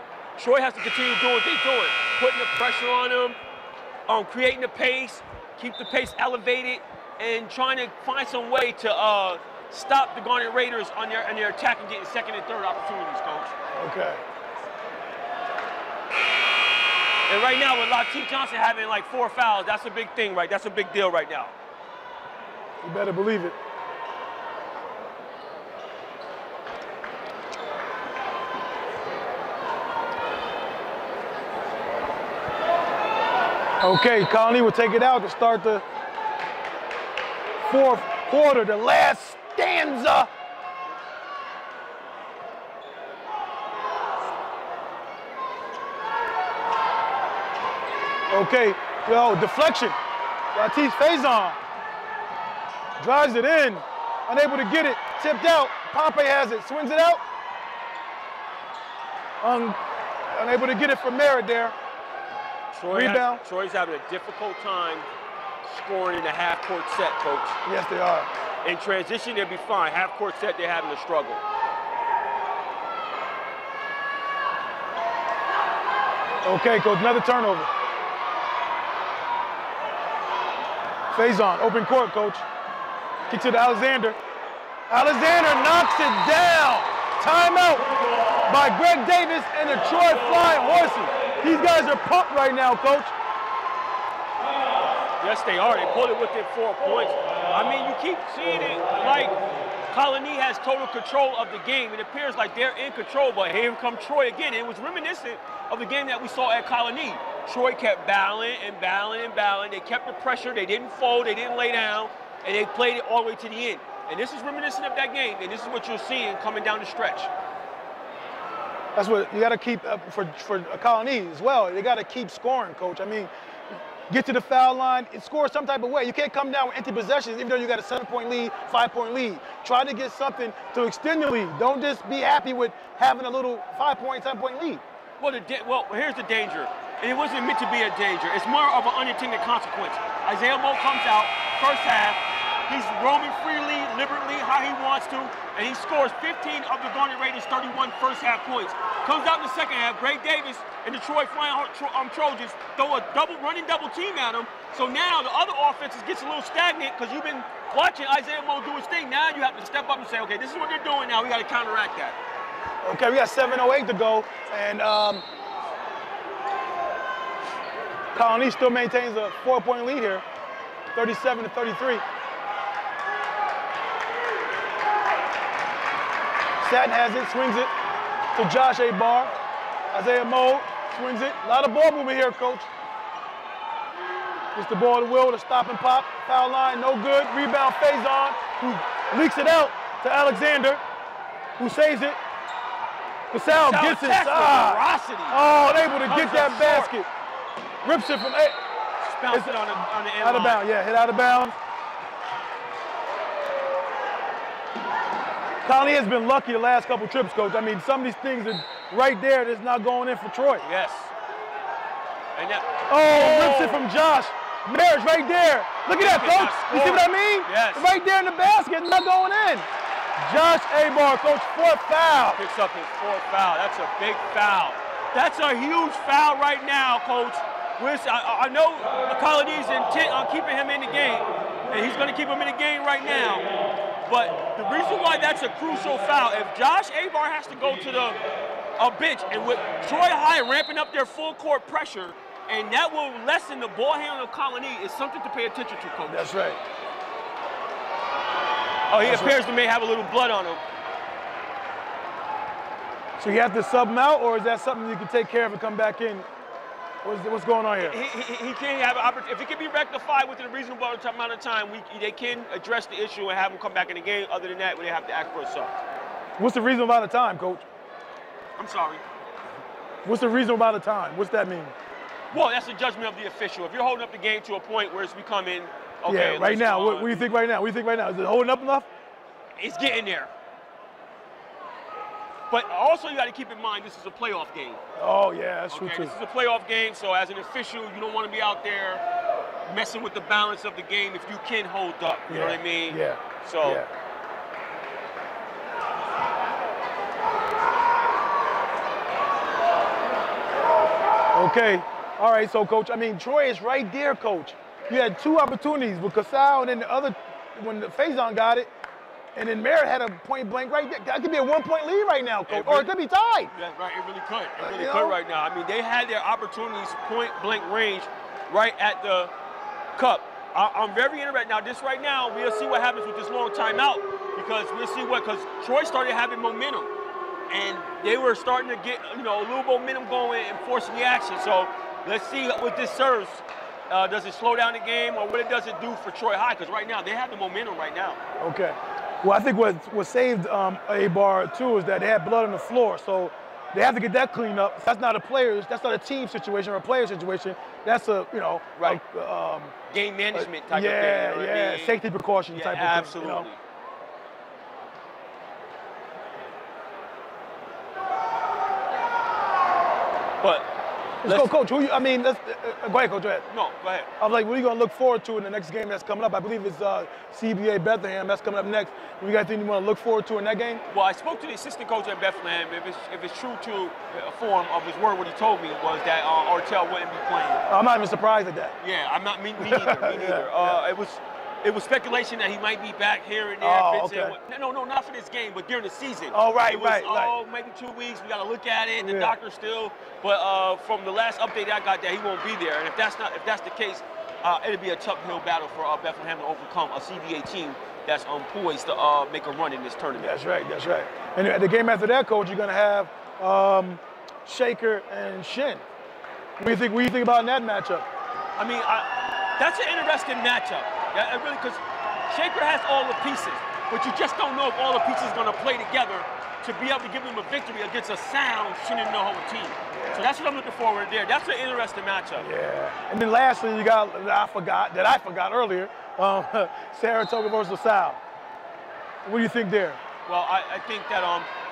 to continue doing what they're doing, putting the pressure on them, creating the pace, keep the pace elevated, and trying to find some way to stop the Garnet Raiders on their attack and getting second and third opportunities, coach. Okay. And right now, with Latif Johnson having like 4 fouls, that's a big thing, right? That's a big deal right now. You better believe it. Okay, Colonie will take it out to start the fourth quarter, the last stanza. Okay, deflection. Latif Faison drives it in, unable to get it, tipped out. Pompey has it, swings it out. Unable to get it from Merritt there. Rebound. Troy's having a difficult time scoring in the half-court set, coach. Yes, they are. In transition, they'll be fine. Half-court set, they're having a struggle. Okay, coach, another turnover. Faison, open court, coach. Kick to Alexander. Alexander knocks it down. Timeout by Greg Davis and the Troy Flying Horses. These guys are pumped right now, coach. Yes, they are. They pulled it within 4 points. I mean, you keep seeing it like Colonie has total control of the game. It appears like they're in control, but here come Troy again. It was reminiscent of the game that we saw at Colonie. Troy kept battling and battling and battling. They kept the pressure. They didn't fold. They didn't lay down. And they played it all the way to the end. And this is reminiscent of that game. And this is what you're seeing coming down the stretch. That's what you got to keep up for Colonie as well. They got to keep scoring, coach. I mean, get to the foul line, and score some type of way. You can't come down with empty possessions even though you got a 7-point lead, 5-point lead. Try to get something to extend your lead. Don't just be happy with having a little 5-point, 10-point lead. Well, here's the danger. It wasn't meant to be a danger. It's more of an unintended consequence. Isaiah Moe comes out, first half, he's roaming freely, liberally, how he wants to, and he scores 15 of the Garnet Raiders' 31 first half points. Comes out in the second half, Greg Davis and the Troy Flying Trojans throw a running double team at him. So now the other offense gets a little stagnant because you've been watching Isaiah Moe do his thing. Now you have to step up and say, okay, this is what they're doing now. We got to counteract that. Okay, we got 7:08 to go, and Colonie still maintains a 4-point lead here, 37-33. Satin has it, swings it to Josh Abar. Isaiah Moe swings it. A lot of ball movement here, coach. Gets the ball to Will, the stop and pop. Foul line, no good. Rebound, Faison, who leaks it out to Alexander, who saves it. Casal gets inside. Oh, able to get that basket. Rips it from eight. Bounce it on the end out of bounds, yeah, hit out of bounds. Colonie has been lucky the last couple trips, coach. I mean, some of these things are right there that's not going in for Troy. Yes. And that, rips it from Josh. Marriage right there. Look at that, coach. You see what I mean? Yes. Right there in the basket, not going in. Josh Abar, coach, 4th foul. Picks up his 4th foul. That's a big foul. That's a huge foul right now, coach. I know Colonie's intent on keeping him in the game, and he's going to keep him in the game right now. But the reason why that's a crucial foul, if Josh Abar has to go to the bench, and with Troy High ramping up their full court pressure, and that will lessen the ball handling of Colonie, is something to pay attention to, coach. That's right. Oh, he appears to may have a little blood on him. So you have to sub him out, or is that something you can take care of and come back in? What's going on here? He can have an opportunity. If it can be rectified within a reasonable amount of time, they can address the issue and have him come back in the game. Other than that, they have to ask for a sub. What's the reasonable amount of time, coach? I'm sorry. What's the reasonable amount of time? What's that mean? Well, that's the judgment of the official. If you're holding up the game to a point where it's becoming, okay. Yeah, right now. What do you think right now? What do you think right now? Is it holding up enough? It's getting there. But also you got to keep in mind this is a playoff game. Oh, yeah, that's true too. This is a playoff game, so as an official, you don't want to be out there messing with the balance of the game if you can hold up. You know what I mean? Yeah. So. Yeah. Okay. All right, so, coach, I mean, Troy is right there, coach. You had 2 opportunities with Casal, and then the other, when the Faison got it, and then Merritt had a point blank right there. That could be a 1-point lead right now, coach, or it could be tied. Yeah, right, it really could. It really could right now. I mean, they had their opportunities point blank range right at the cup. I'm very interested. Now, this right now, we'll see what happens with this long timeout because because Troy started having momentum. And they were starting to get, a little momentum going and forcing the action. So let's see what this serves. Does it slow down the game, or what does it do for Troy High? Because right now, they have the momentum right now. Okay. Well, I think what saved Abar, too, is that they had blood on the floor. So they have to get that cleaned up. That's not that's not a team situation or a player situation. That's a, right. Game management type of thing. Yeah, safety precaution type of thing. Absolutely. But let's go, coach. Go ahead, coach. Go ahead. No, go ahead. I'm like, what are you going to look forward to in the next game that's coming up? I believe it's CBA Bethlehem. That's coming up next. You got anything you want to look forward to in that game? Well, I spoke to the assistant coach at Bethlehem. If it's true to a form of his word, what he told me was that Artel wouldn't be playing. I'm not even surprised at that. Yeah, I'm not. Me neither. It was speculation that he might be back here and there. Oh, okay. No, not for this game, but during the season. Oh, right, it was, right. Maybe 2 weeks. We got to look at it. The doctor still. But from the last update I got, that he won't be there. And if that's the case, it'll be a tough hill battle for Bethlehem to overcome a CBA team that's poised to make a run in this tournament. That's right. And the game after that, coach, you're going to have Shaker and Shin. What do you think about that matchup? I mean, that's an interesting matchup. Really, because Shaker has all the pieces, but you just don't know if all the pieces are going to play together to be able to give them a victory against a sound Shenandoah team. Yeah. So that's what I'm looking forward to there. That's an interesting matchup. Yeah. And then lastly, you got I forgot earlier, Saratoga versus LaSalle. What do you think there? Well, I think that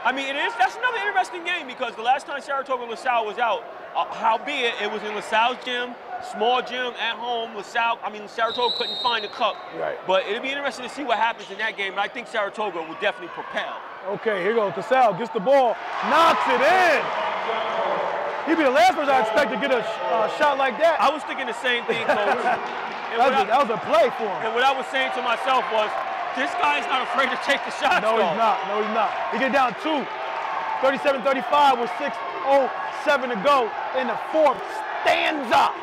I mean that's another interesting game because the last time Saratoga and LaSalle was out, howbeit it was in LaSalle's gym, small gym at home. Saratoga couldn't find the cup. Right. But it'll be interesting to see what happens in that game. And I think Saratoga will definitely propel. Okay, here goes LaSalle, gets the ball, knocks it in. He'd be the last person I expect to get a shot like that. I was thinking the same thing, Coach. that was a play for him. And what I was saying to myself was, this guy's not afraid to take the shots. No, he's not. No, he's not. He get down 2, 37-35 with 6:07 to go in the fourth. Stands up.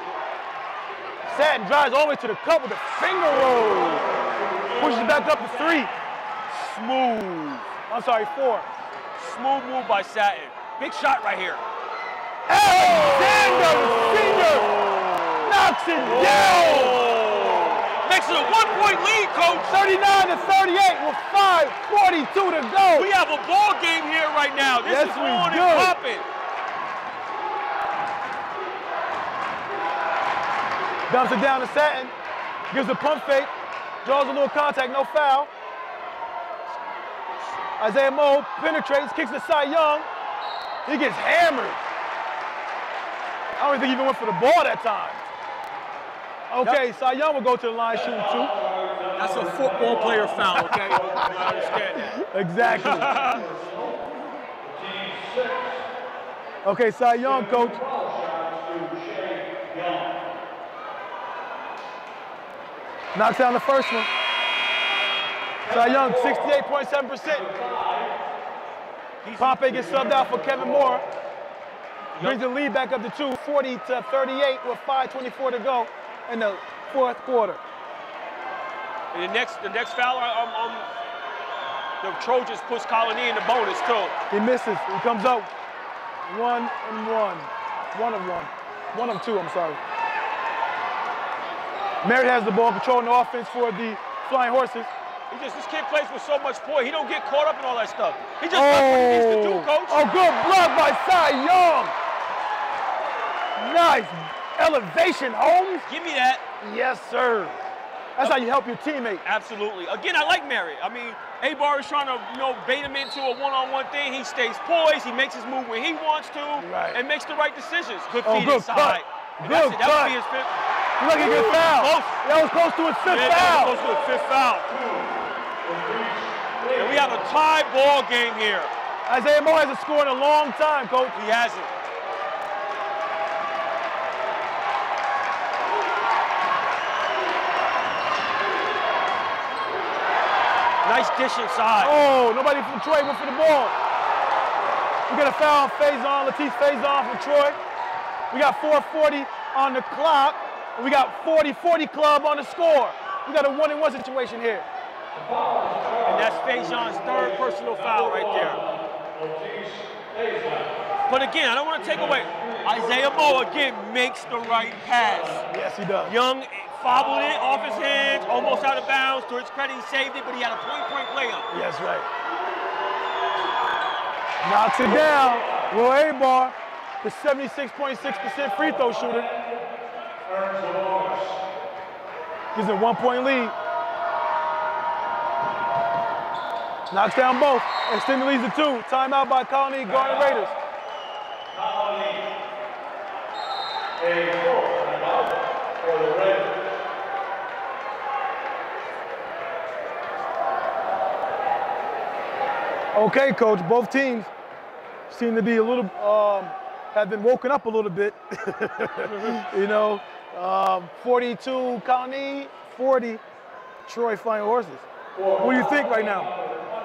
Satin drives all the way to the cup with a finger roll. Pushes it back up to 3. Smooth. I'm sorry, 4. Smooth move by Satin. Big shot right here. Alexander, the senior, knocks it down. Makes it a 1-point lead, Coach. 39-38 with 5:42 to go. We have a ball game here right now. This is on and popping. Dumps it down to Satin. Gives a pump fake. Draws a little contact, no foul. Isaiah Moe penetrates, kicks to Cy Young. He gets hammered. I don't even think he even went for the ball that time. Okay, Cy Young will go to the line shooting 2. That's a football player foul, okay? I understand that. Exactly. Okay, Cy Young, Coach. Knocks down the first one. Cy Young, 68.7%. Pompey gets subbed out for Kevin Moore. Brings the lead back up to 2, 40-38 with 5:24 to go in the fourth quarter. And the next foul, the Trojans push Colonie in the bonus too. He misses. He comes up 1 and 1. 1 of 1. 1 of 2, I'm sorry. Merritt has the ball, controlling the offense for the Flying Horses. This kid plays with so much poise. He don't get caught up in all that stuff. He just does what he needs to do, Coach. Oh, good block by Cy Young. Nice elevation, Holmes. Give me that. Yes, sir. That's how you help your teammate. Absolutely. Again, I like Merritt. I mean, A-Bar is trying to, bait him into a one-on-one thing. He stays poised. He makes his move when he wants to, and makes the right decisions. Good feed inside. Good cut. That would be his fifth. Look at good foul. That was close to his fifth foul. That was close to his fifth foul. And we have a tie ball game here. Isaiah Moe hasn't scored in a long time, Coach. He hasn't. Nice dish inside. Oh, nobody from Troy went for the ball. We got a foul on Faison, Latif Faison from Troy. We got 4:40 on the clock. And we got 40-40 club on the score. We got a 1-and-1 situation here. And that's Faison's third personal foul right there. But again, I don't want to take away. Isaiah Moe again makes the right pass. Yes, he does. Young fobbled it off his hands, almost out of bounds. To his credit, he saved it, but he had a point layup. Yes, right. Knocks it down. Will A-Bar, the 76.6% free throw shooter. Gives a 1-point lead. Knocks down both. Extended leads to 2. Timeout by Colonie, Garden Raiders. For the Raiders. Okay, Coach, both teams seem to be a little, have been woken up a little bit. 42 Colonie, 40 Troy Flying Horses. What do you think right now?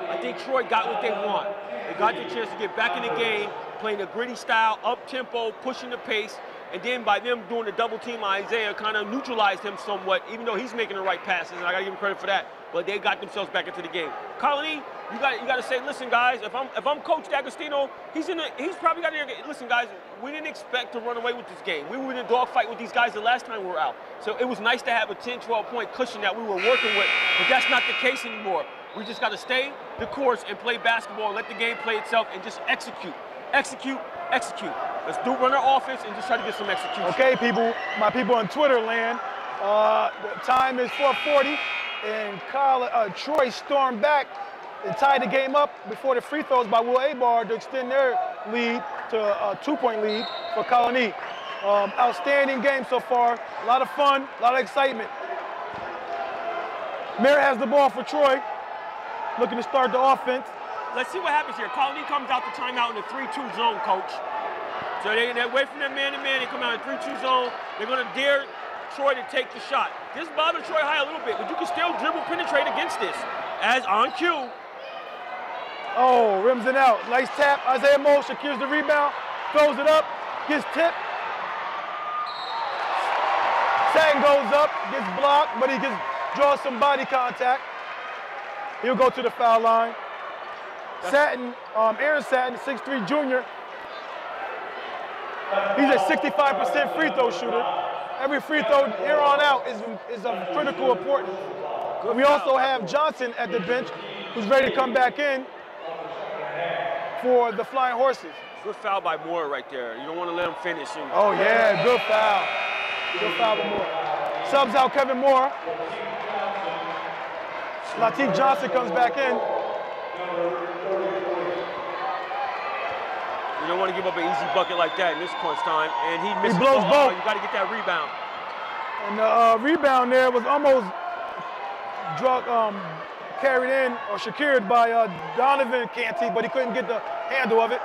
I think Troy got what they want. They got the chance to get back in the game, playing a gritty style, up-tempo, pushing the pace, and then by them doing the double team on Isaiah, kind of neutralized him somewhat, even though he's making the right passes, and I gotta give him credit for that. But they got themselves back into the game. Colonie, you got to say, listen, guys, if I'm Coach D'Agostino, he's probably got to listen, guys. We didn't expect to run away with this game. We were in a dogfight with these guys the last time we were out. So it was nice to have a 10, 12-point cushion that we were working with, but that's not the case anymore. We just got to stay the course and play basketball and let the game play itself and just execute. Execute, execute. Let's run our offense and just try to get some execution. Okay, people, my people on Twitter land, the time is 4:40, and Troy stormed back and tied the game up before the free throws by Will Abar to extend their lead to a 2-point lead for Colonie. Outstanding game so far, a lot of fun, a lot of excitement. Merritt has the ball for Troy, looking to start the offense. Let's see what happens here. Colonie comes out the timeout in the 3-2 zone, coach. So they're away from that man-to-man, they come out in 3-2 zone. They're gonna dare Troy to take the shot. This bothers Troy high a little bit, but you can still dribble, penetrate against this. As on cue. Oh, rims it out. Nice tap. Isaiah Moe secures the rebound, throws it up, gets tipped. Satin goes up, gets blocked, but he draws some body contact. He'll go to the foul line. Satin, Aaron Satin, 6'3" junior. He's a 65% free throw shooter. Every free throw here on out is of critical importance. We also have Johnson at the bench, who's ready to come back in for the Flying Horses. Good foul by Moore right there. You don't want to let him finish. Oh yeah, good foul. Good foul by Moore. Subs out Kevin Moore. Latif Johnson comes back in. You don't want to give up an easy bucket like that in this crunch time. And he misses. He blows both. You got to get that rebound. And the rebound there was almost carried in or secured by Donovan Canty, but he couldn't get the handle of it.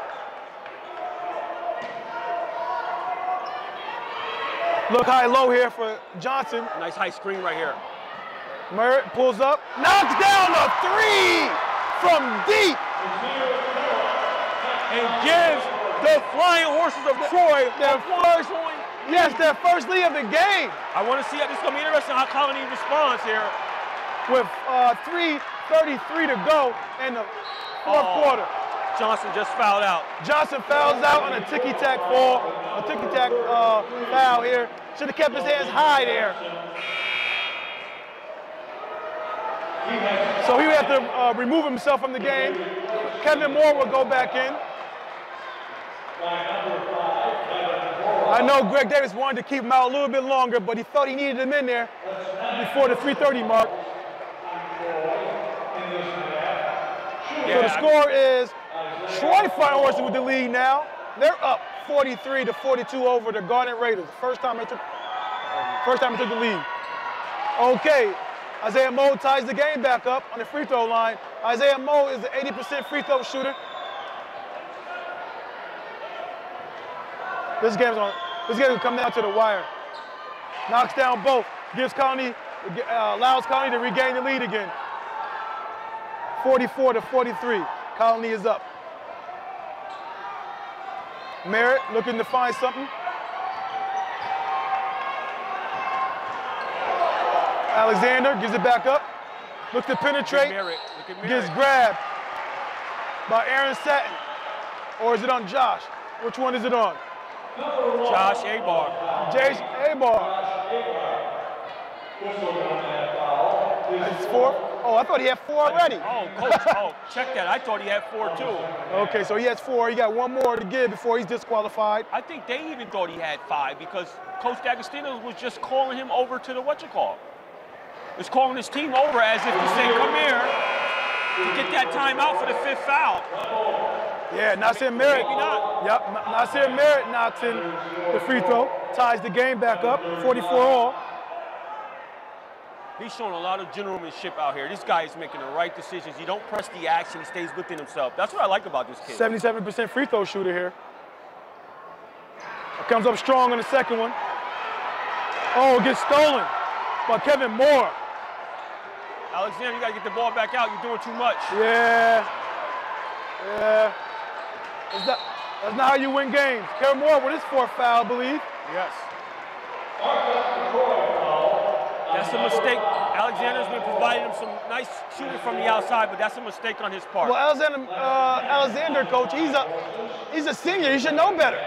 Look high-low here for Johnson. Nice high screen right here. Merritt pulls up, knocks down a three from deep. And gives the Flying Horses of Troy their first point. Yes, their first lead of the game. I want to see how this is going to be interesting how Colonie responds here. With 3:33 to go in the fourth quarter. Johnson just fouled out. Johnson fouls out on a ticky-tack foul here. Should have kept his hands high there. So he would have to remove himself from the game. Kevin Moore will go back in. I know Greg Davis wanted to keep him out a little bit longer, but he felt he needed him in there before the 3:30 mark. So the score is Troy Flying Horses with the lead now. They're up 43-42 over the Garnet Raiders. First time they took the lead. Okay, Isaiah Moe ties the game back up on the free throw line. Isaiah Moe is an 80% free throw shooter. This game will come down to the wire. Knocks down both. Allows Colonie to regain the lead again. 44-43. Colonie is up. Merritt looking to find something. Alexander gives it back up. Looks to penetrate. Gets grabbed by Aaron Satin. Or is it on Josh? Which one is it on? Josh Abar. Jace Abar. That's 4? Oh, I thought he had 4 already. Oh, coach, check that. I thought he had 4 too. Okay, so he has 4. He got 1 more to give before he's disqualified. I think they even thought he had 5 because Coach D'Agostino was just calling him over to the whatchamacallit. Was calling his team over as if to say, come here to get that timeout for the 5th foul. Yeah, Nasir Merritt. Maybe not. Yep, Nasir Merritt knocks in the free throw, ties the game back up, 44-all. He's showing a lot of gentlemanship out here. This guy is making the right decisions. He don't press the action. He stays within himself. That's what I like about this kid. 77% free throw shooter here. Comes up strong on the second one. Oh, gets stolen by Kevin Moore. Alexander, you got to get the ball back out. You're doing too much. Yeah. That's not how you win games. Kevin Moore with his 4th foul, I believe. Yes. That's a mistake. Alexander's been providing him some nice shooting from the outside, but that's a mistake on his part. Well, Alexander, coach, he's a senior. He should know better.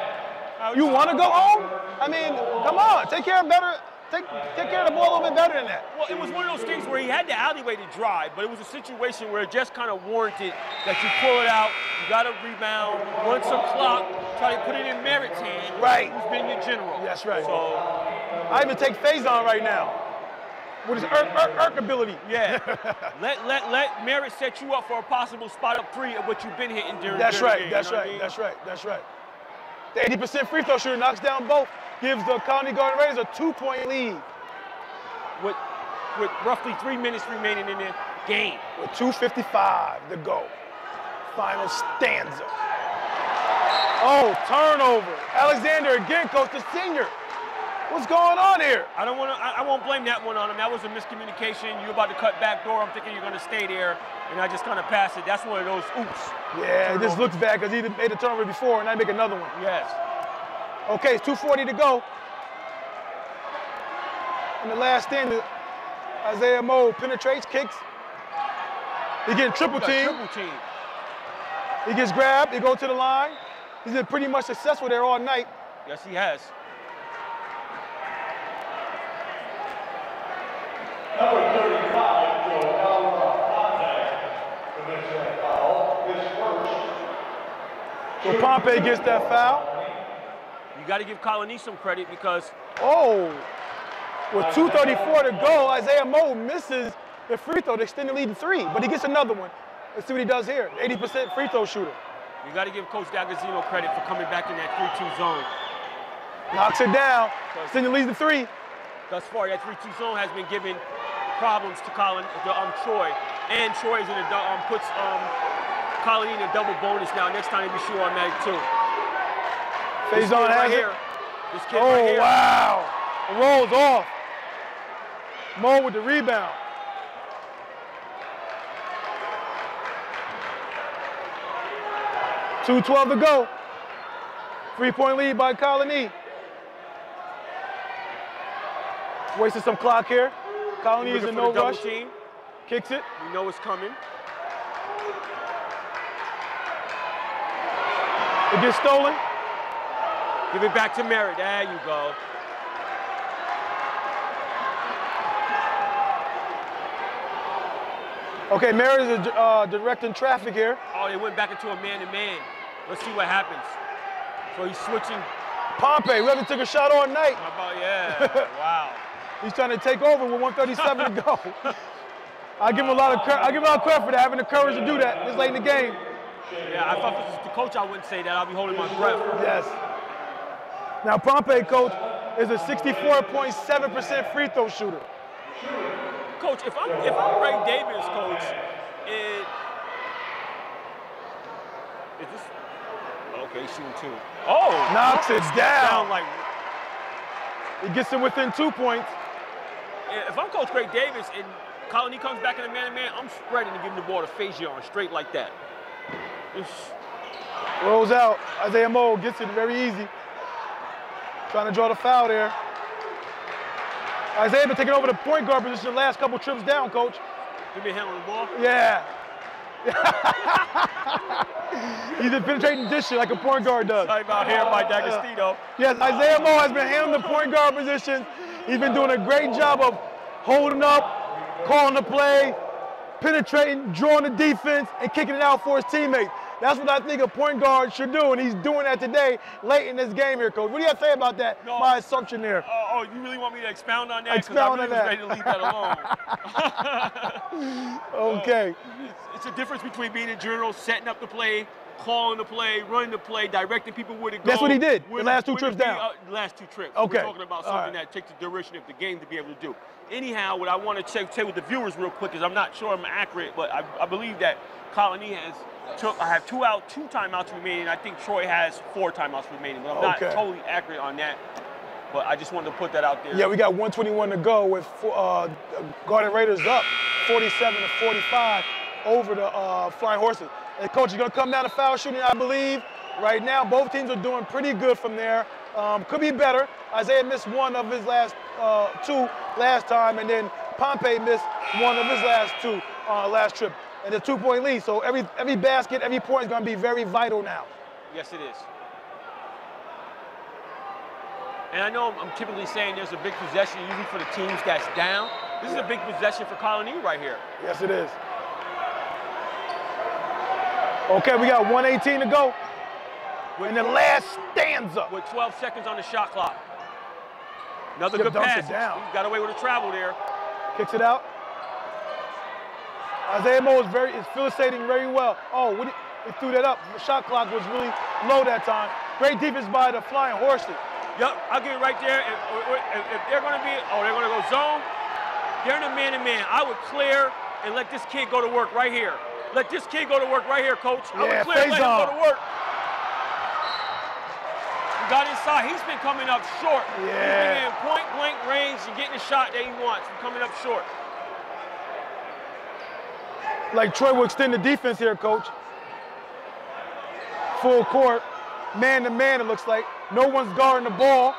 You want to go home? I mean, come on, take care of better take care of the ball a little bit better than that. Well, it was one of those things where he had the alleyway to drive, but it was a situation where it just kind of warranted that you pull it out, you got to rebound, run some clock, try to put it in Merritt's hand. Right. Who's been your general. That's right. So I even take Faison right now with his irk ability. yeah. let Merritt set you up for a possible spot up three of what you've been hitting during That's the right. game. That's right. That's right. That's right. The 80% free throw shooter knocks down both, gives the Colonie Garden Raiders a 2-point lead. With roughly 3 minutes remaining in the game. With 2:55 to go. Final stanza. Oh, turnover. Alexander again, coach, the senior. What's going on here? I won't blame that one on him. That was a miscommunication. You're about to cut back door. I'm thinking you're going to stay there, and I just kind of passed it. That's one of those oops. Yeah, it just looks bad because he made a turnover before, and I make another one. Yes. Okay, it's 2:40 to go. In the last stand, Isaiah Moe penetrates, kicks. He getting triple team. Triple team. He gets grabbed. He goes to the line. He's been pretty much successful there all night. Yes, he has. Number 35, Joel contact. Commits that foul. His first. So Pompey gets that foul. You got to give Colonie some credit because Oh, with 2:34 to go, Isaiah Moe misses the free throw to extend the lead to 3, but he gets another one. Let's see what he does here. 80% free throw shooter. you got to give Coach D'Agostino credit for coming back in that 3-2 zone. Knocks it down, extend the lead to 3. Thus far, that 3-2 zone has been giving problems to Troy, and Troy is in a puts Colonie in a double bonus now. Next time, he be sure automatic too. Faison has it. This kid right here. Oh, wow. It rolls off. Moe with the rebound. .212 to go. 3-point lead by Colonie. Wasting some clock here. Colonie is in no rush. Team. Kicks it. You know it's coming. It gets stolen. Give it back to Merritt. There you go. Okay, Merritt is directing traffic here. Oh, they went back into a man-to-man. Let's see what happens. So he's switching. Pompey, we haven't took a shot all night. How about, yeah, wow. He's trying to take over with 1:37 to go. I give him a lot of credit for that, having the courage to do that this late in the game. Yeah, if I was the coach, I wouldn't say that. I'll be holding my breath. Yes. Now Pompey, coach, is a 64.7% free throw shooter. Coach, if I'm Ray Davis, coach, is this okay? Shooting 2. Oh, knocks it down. Like he gets it within 2 points. If I'm Coach Ray Davis and Colonie comes back in the man-to-man, I'm spreading to give him the ball to Faison straight like that. Rolls out. Isaiah Moe gets it very easy. Trying to draw the foul there. Isaiah been taking over the point guard position the last couple trips down, coach. You been handling the ball? Yeah. He's been penetrating this shit like a point guard does. Talking about here by D'Agostino. Yes, Isaiah Moe has been handling the point guard position. He's been doing a great job of holding up, calling the play, penetrating, drawing the defense, and kicking it out for his teammates. That's what I think a point guard should do, and he's doing that today, late in this game here, coach. What do you have to say about that? No, my assumption there. Oh, you really want me to expound on that? Expound on that. I really was ready to leave that alone. Okay. It's a difference between being a general, setting up the play, calling the play, running the play, directing people where to go. That's what he did the last two trips down. The last 2 trips. Okay. We're talking about something that takes the duration of the game to be able to do. Anyhow, what I want to say with the viewers real quick is I'm not sure I'm accurate, but I believe that Colonie I have 2 timeouts remaining. I think Troy has 4 timeouts remaining, but I'm not totally accurate on that. But I just wanted to put that out there. Yeah, we got 1:21 to go with Garden Raiders up 47-45 over the Flying Horses. And coach, you're gonna come down to foul shooting, I believe. Right now, both teams are doing pretty good from there. Could be better. Isaiah missed 1 of his last 2 last time, and then Pompey missed 1 of his last 2 last trip. And a 2-point lead, so every basket, every point is gonna be very vital now. Yes, it is. And I know I'm typically saying there's a big possession usually for the teams that's down. This is a big possession for Colonie right here. Yes, it is. Okay, we got 1:18 to go. In the last stanza. With 12 seconds on the shot clock. Another Skip good dumps pass. it down. He got away with a travel there. Kicks it out. Isaiah Moe is facilitating very well. Oh, he threw that up. The shot clock was really low that time. Great defense by the Flying Horses. Yep, I'll give it right there. If they're going to be, they're going to go zone. They're in a man-to-man. I would clear and let this kid go to work right here. Let this kid go to work right here, coach. I would clear and let him go to work. He got inside. He's been coming up short. Yeah. He's been in point-blank range and getting the shot that he wants. He's coming up short. Like Troy will extend the defense here, coach. Full court, man-to-man, it looks like. No one's guarding the ball.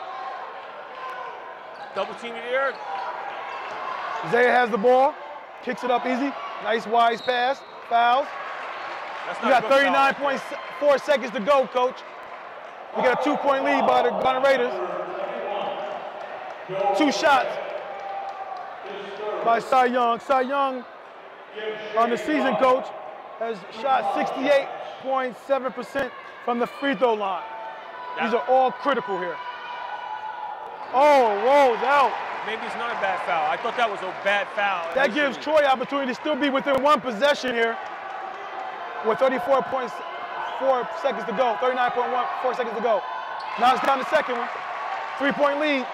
Double team in the air. Isaiah has the ball, kicks it up easy. Nice wise pass, fouls. We got 39.4 seconds to go, coach. We got a 2-point lead by the Gunner Raiders. 2 shots by Cy Young. Cy Young, on the season, coach, has shot 68.7% from the free throw line. These are all critical here. Oh, rolls out. Maybe it's not a bad foul. I thought that was a bad foul. That gives Troy opportunity to still be within 1 possession here with 34.4 seconds to go, 39.4 seconds to go. Now it's down the second one. 3-point lead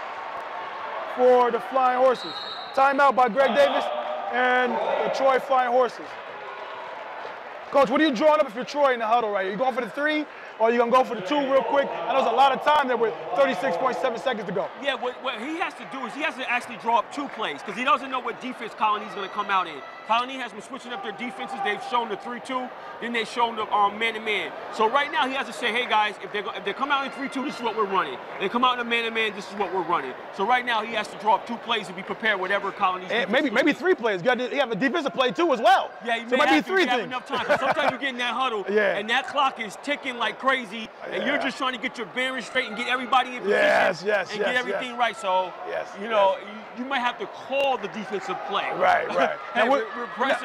for the Flying Horses. Timeout by Greg Davis and the Troy Flying Horses. Coach, what are you drawing up if you're Troy in the huddle right here? You going for the 3 or you going to go for the 2 real quick? I know there's a lot of time there with 36.7 seconds to go. Yeah, what he has to do is he has to actually draw up 2 plays because he doesn't know what defense Colonie's going to come out in. Colonie has been switching up their defenses. They've shown the 3-2, then they've shown the man-to-man. So right now he has to say, hey guys, if they come out in 3-2, this is what we're running. They come out in a man-to-man, this is what we're running. So right now he has to draw up 2 plays to be prepared whatever Colonie's doing. Maybe 3 plays. You have a defensive play too as well. Yeah, you so may maybe have 3 to things. have enough time. Sometimes you get in that huddle and that clock is ticking like crazy, and you're just trying to get your bearings straight and get everybody in position and get everything right. So you might have to call the defensive play. Right. Hey,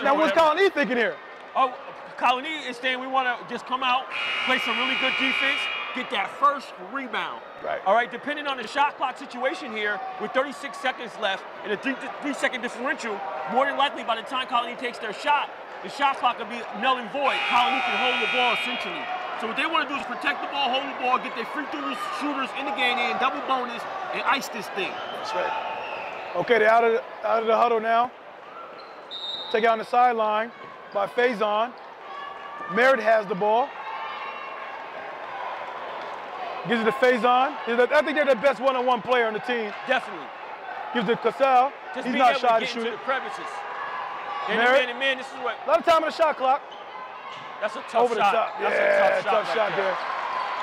now what's Colonie thinking here? Oh, Colonie is saying we want to just come out, play some really good defense, get that first rebound. Right. All right, depending on the shot clock situation here, with 36 seconds left and a 3-second differential, more than likely by the time Colonie takes their shot, the shot clock will be null and void. Colonie can hold the ball essentially. So what they want to do is protect the ball, hold the ball, get their free throw shooters in the game in, double bonus, and ice this thing. That's right. Okay, they're out of the huddle now. Take out on the sideline by Faison. Merritt has the ball. Gives it to Faison. I think they're the best one-on-one player on the team. Definitely. Gives it to Cassell. He's not shy to shoot it. Merritt. Man, this is what. A lot of time on the shot clock. That's a tough Over the shot. top. That's a tough shot there.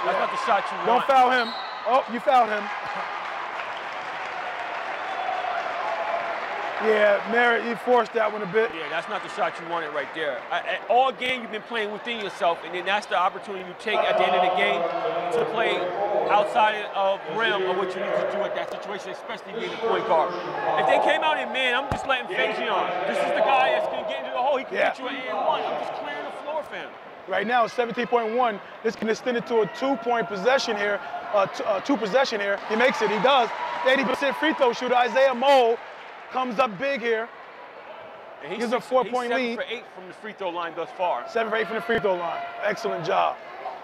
That's not the shot you want. Don't foul him. Oh, you fouled him. Yeah, Merritt, he forced that one a bit. Yeah, that's not the shot you wanted right there. All game you've been playing within yourself, and then that's the opportunity you take at the end of the game to play outside of realm of what you need to do at that situation, especially being the point guard. If they came out in man, I'm just letting Faison. This is the guy that's going to get into the hole. He can get you an and 1. I'm just clearing the floor for him. Right now, 17.1. This can extend it to a 2-point possession here, 2-possession here. He makes it. He does. 80% free throw shooter, Isaiah Moe, comes up big here. And he gives a 4-point lead. 7 for 8 from the free throw line thus far. 7 for 8 from the free throw line. Excellent job.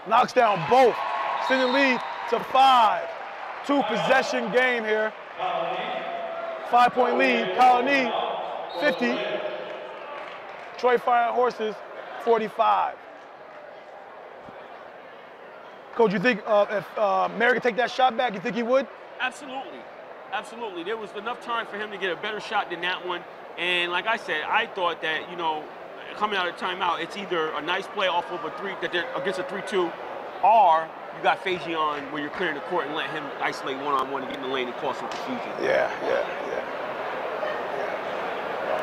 Knocks down both. Sending the lead to 5. 2-possession game here. 5-point lead. Colonie, 50. Troy Flying Horses, 45. Coach, you think if Merritt could take that shot back, you think he would? Absolutely. Absolutely. There was enough time for him to get a better shot than that one. And like I said, I thought that, coming out of timeout, it's either a nice play off of a 3 that they're against a 3-2, or you got Faison where you're clearing the court and let him isolate one-on-one and get in the lane and cause some confusion. Yeah.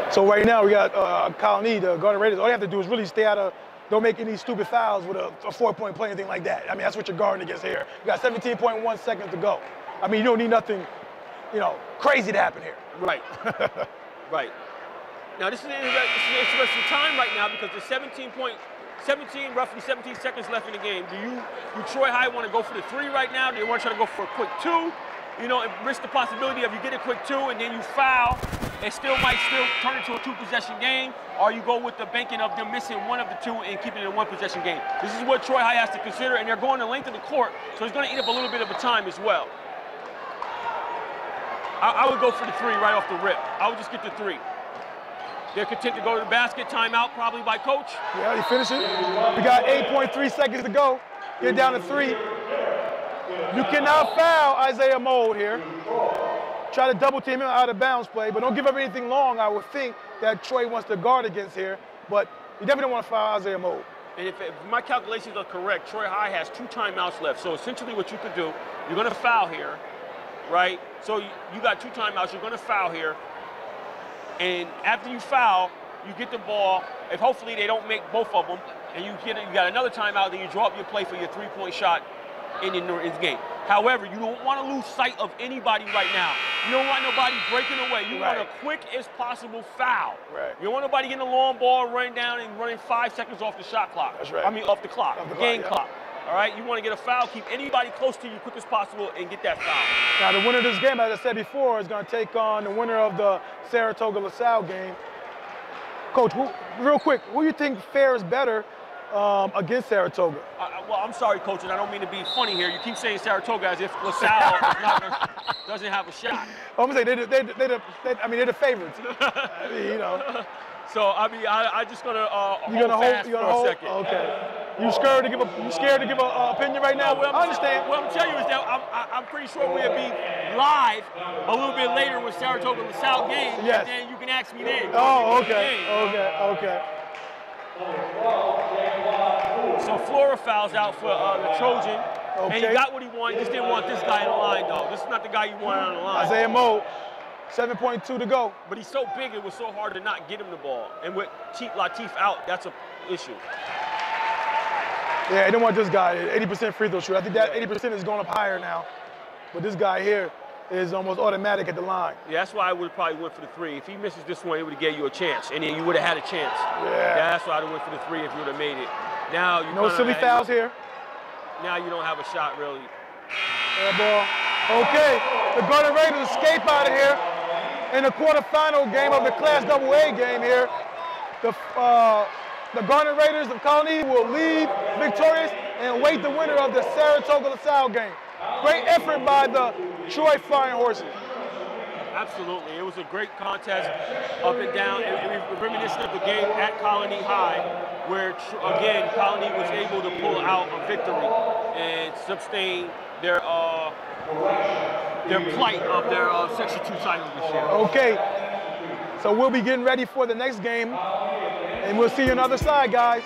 So right now we got Colonie, the Garden Raiders. All you have to do is really stay out of, don't make any stupid fouls with a 4-point play, anything like that. I mean, that's what you're guarding against here. You got 17.1 seconds to go. I mean, you don't need nothing, crazy to happen here. Right. Right. Now this is an interesting time right now because there's roughly 17 seconds left in the game. Do Troy High want to go for the 3 right now? Do you want to try to go for a quick 2? And risk the possibility of you get a quick 2 and then you foul. It might turn into a 2-possession game, or you go with the banking of them missing one of the 2 and keeping it a 1-possession game. This is what Troy High has to consider, and they're going the length of the court, so it's going to eat up a little bit of a time as well. I would go for the 3 right off the rip. I would just get the 3. They're content to go to the basket, timeout probably by coach. Yeah, you finish it. We got 8.3 seconds to go. Get down to 3. You cannot foul Isaiah Mold here. Try to double team him out of bounds play, but don't give up anything long, I would think, that Troy wants to guard against here. But you definitely don't want to foul Isaiah Mold. And if my calculations are correct, Troy High has 2 timeouts left. So essentially what you could do, you're going to foul here, right? So you got 2 timeouts, you're going to foul here. And after you foul, you get the ball. If hopefully they don't make both of them, and you got another timeout, then you draw up your play for your 3-point shot in the game. However, you don't want to lose sight of anybody right now. You don't want nobody breaking away. You want a quick as possible foul. Right. You don't want nobody getting a long ball, running down and running 5 seconds off the shot clock. That's right. I mean, off the clock, off the game clock. All right, you want to get a foul, keep anybody close to you quick as possible, and get that foul. Now, the winner of this game, as I said before, is going to take on the winner of the Saratoga-LaSalle game. Coach, real quick, who do you think fares better against Saratoga? Well, I'm sorry, Coach, and I don't mean to be funny here. You keep saying Saratoga as if LaSalle doesn't have a shot. I'm going to say they're the favorites. I mean, So I just gonna you're gonna hold fast you're for gonna hold? a second. Okay. You scared to give a opinion right now? Well, I understand. What I'm telling you is that I'm pretty sure we'll be live a little bit later with Saratoga LaSalle game. Yes. And then you can ask me then. Oh, okay. Okay. So Flora fouls out for the Trojan. Okay. And he got what he wanted. Just didn't want this guy in the line though. This is not the guy you wanted on the line. Isaiah Moe. 7.2 to go. But he's so big, it was so hard to not get him the ball. And with Latif out, that's an issue. Yeah, I don't want this guy, 80% free throw shooter. I think that 80% is going up higher now. But this guy here is almost automatic at the line. Yeah, that's why I would have probably went for the 3. If he misses this one, it would have gave you a chance. And then you would have had a chance. Yeah. That's why I would have went for the 3 if you would have made it. Now you no silly fouls here. Now you don't have a shot, really. Air ball. Okay, the Garden Raiders escape out of here. In the quarterfinal game of the Class AA game here, the Garden Raiders of Colonie will leave victorious and wait the winner of the Saratoga-LaSalle game. Great effort by the Troy Flying Horses. Absolutely, it was a great contest, up and down, and reminiscent of the game at Colonie High, where again Colonie was able to pull out a victory and sustain their plight of their Section 2 title this year. Okay, so we'll be getting ready for the next game, and we'll see you on the other side, guys.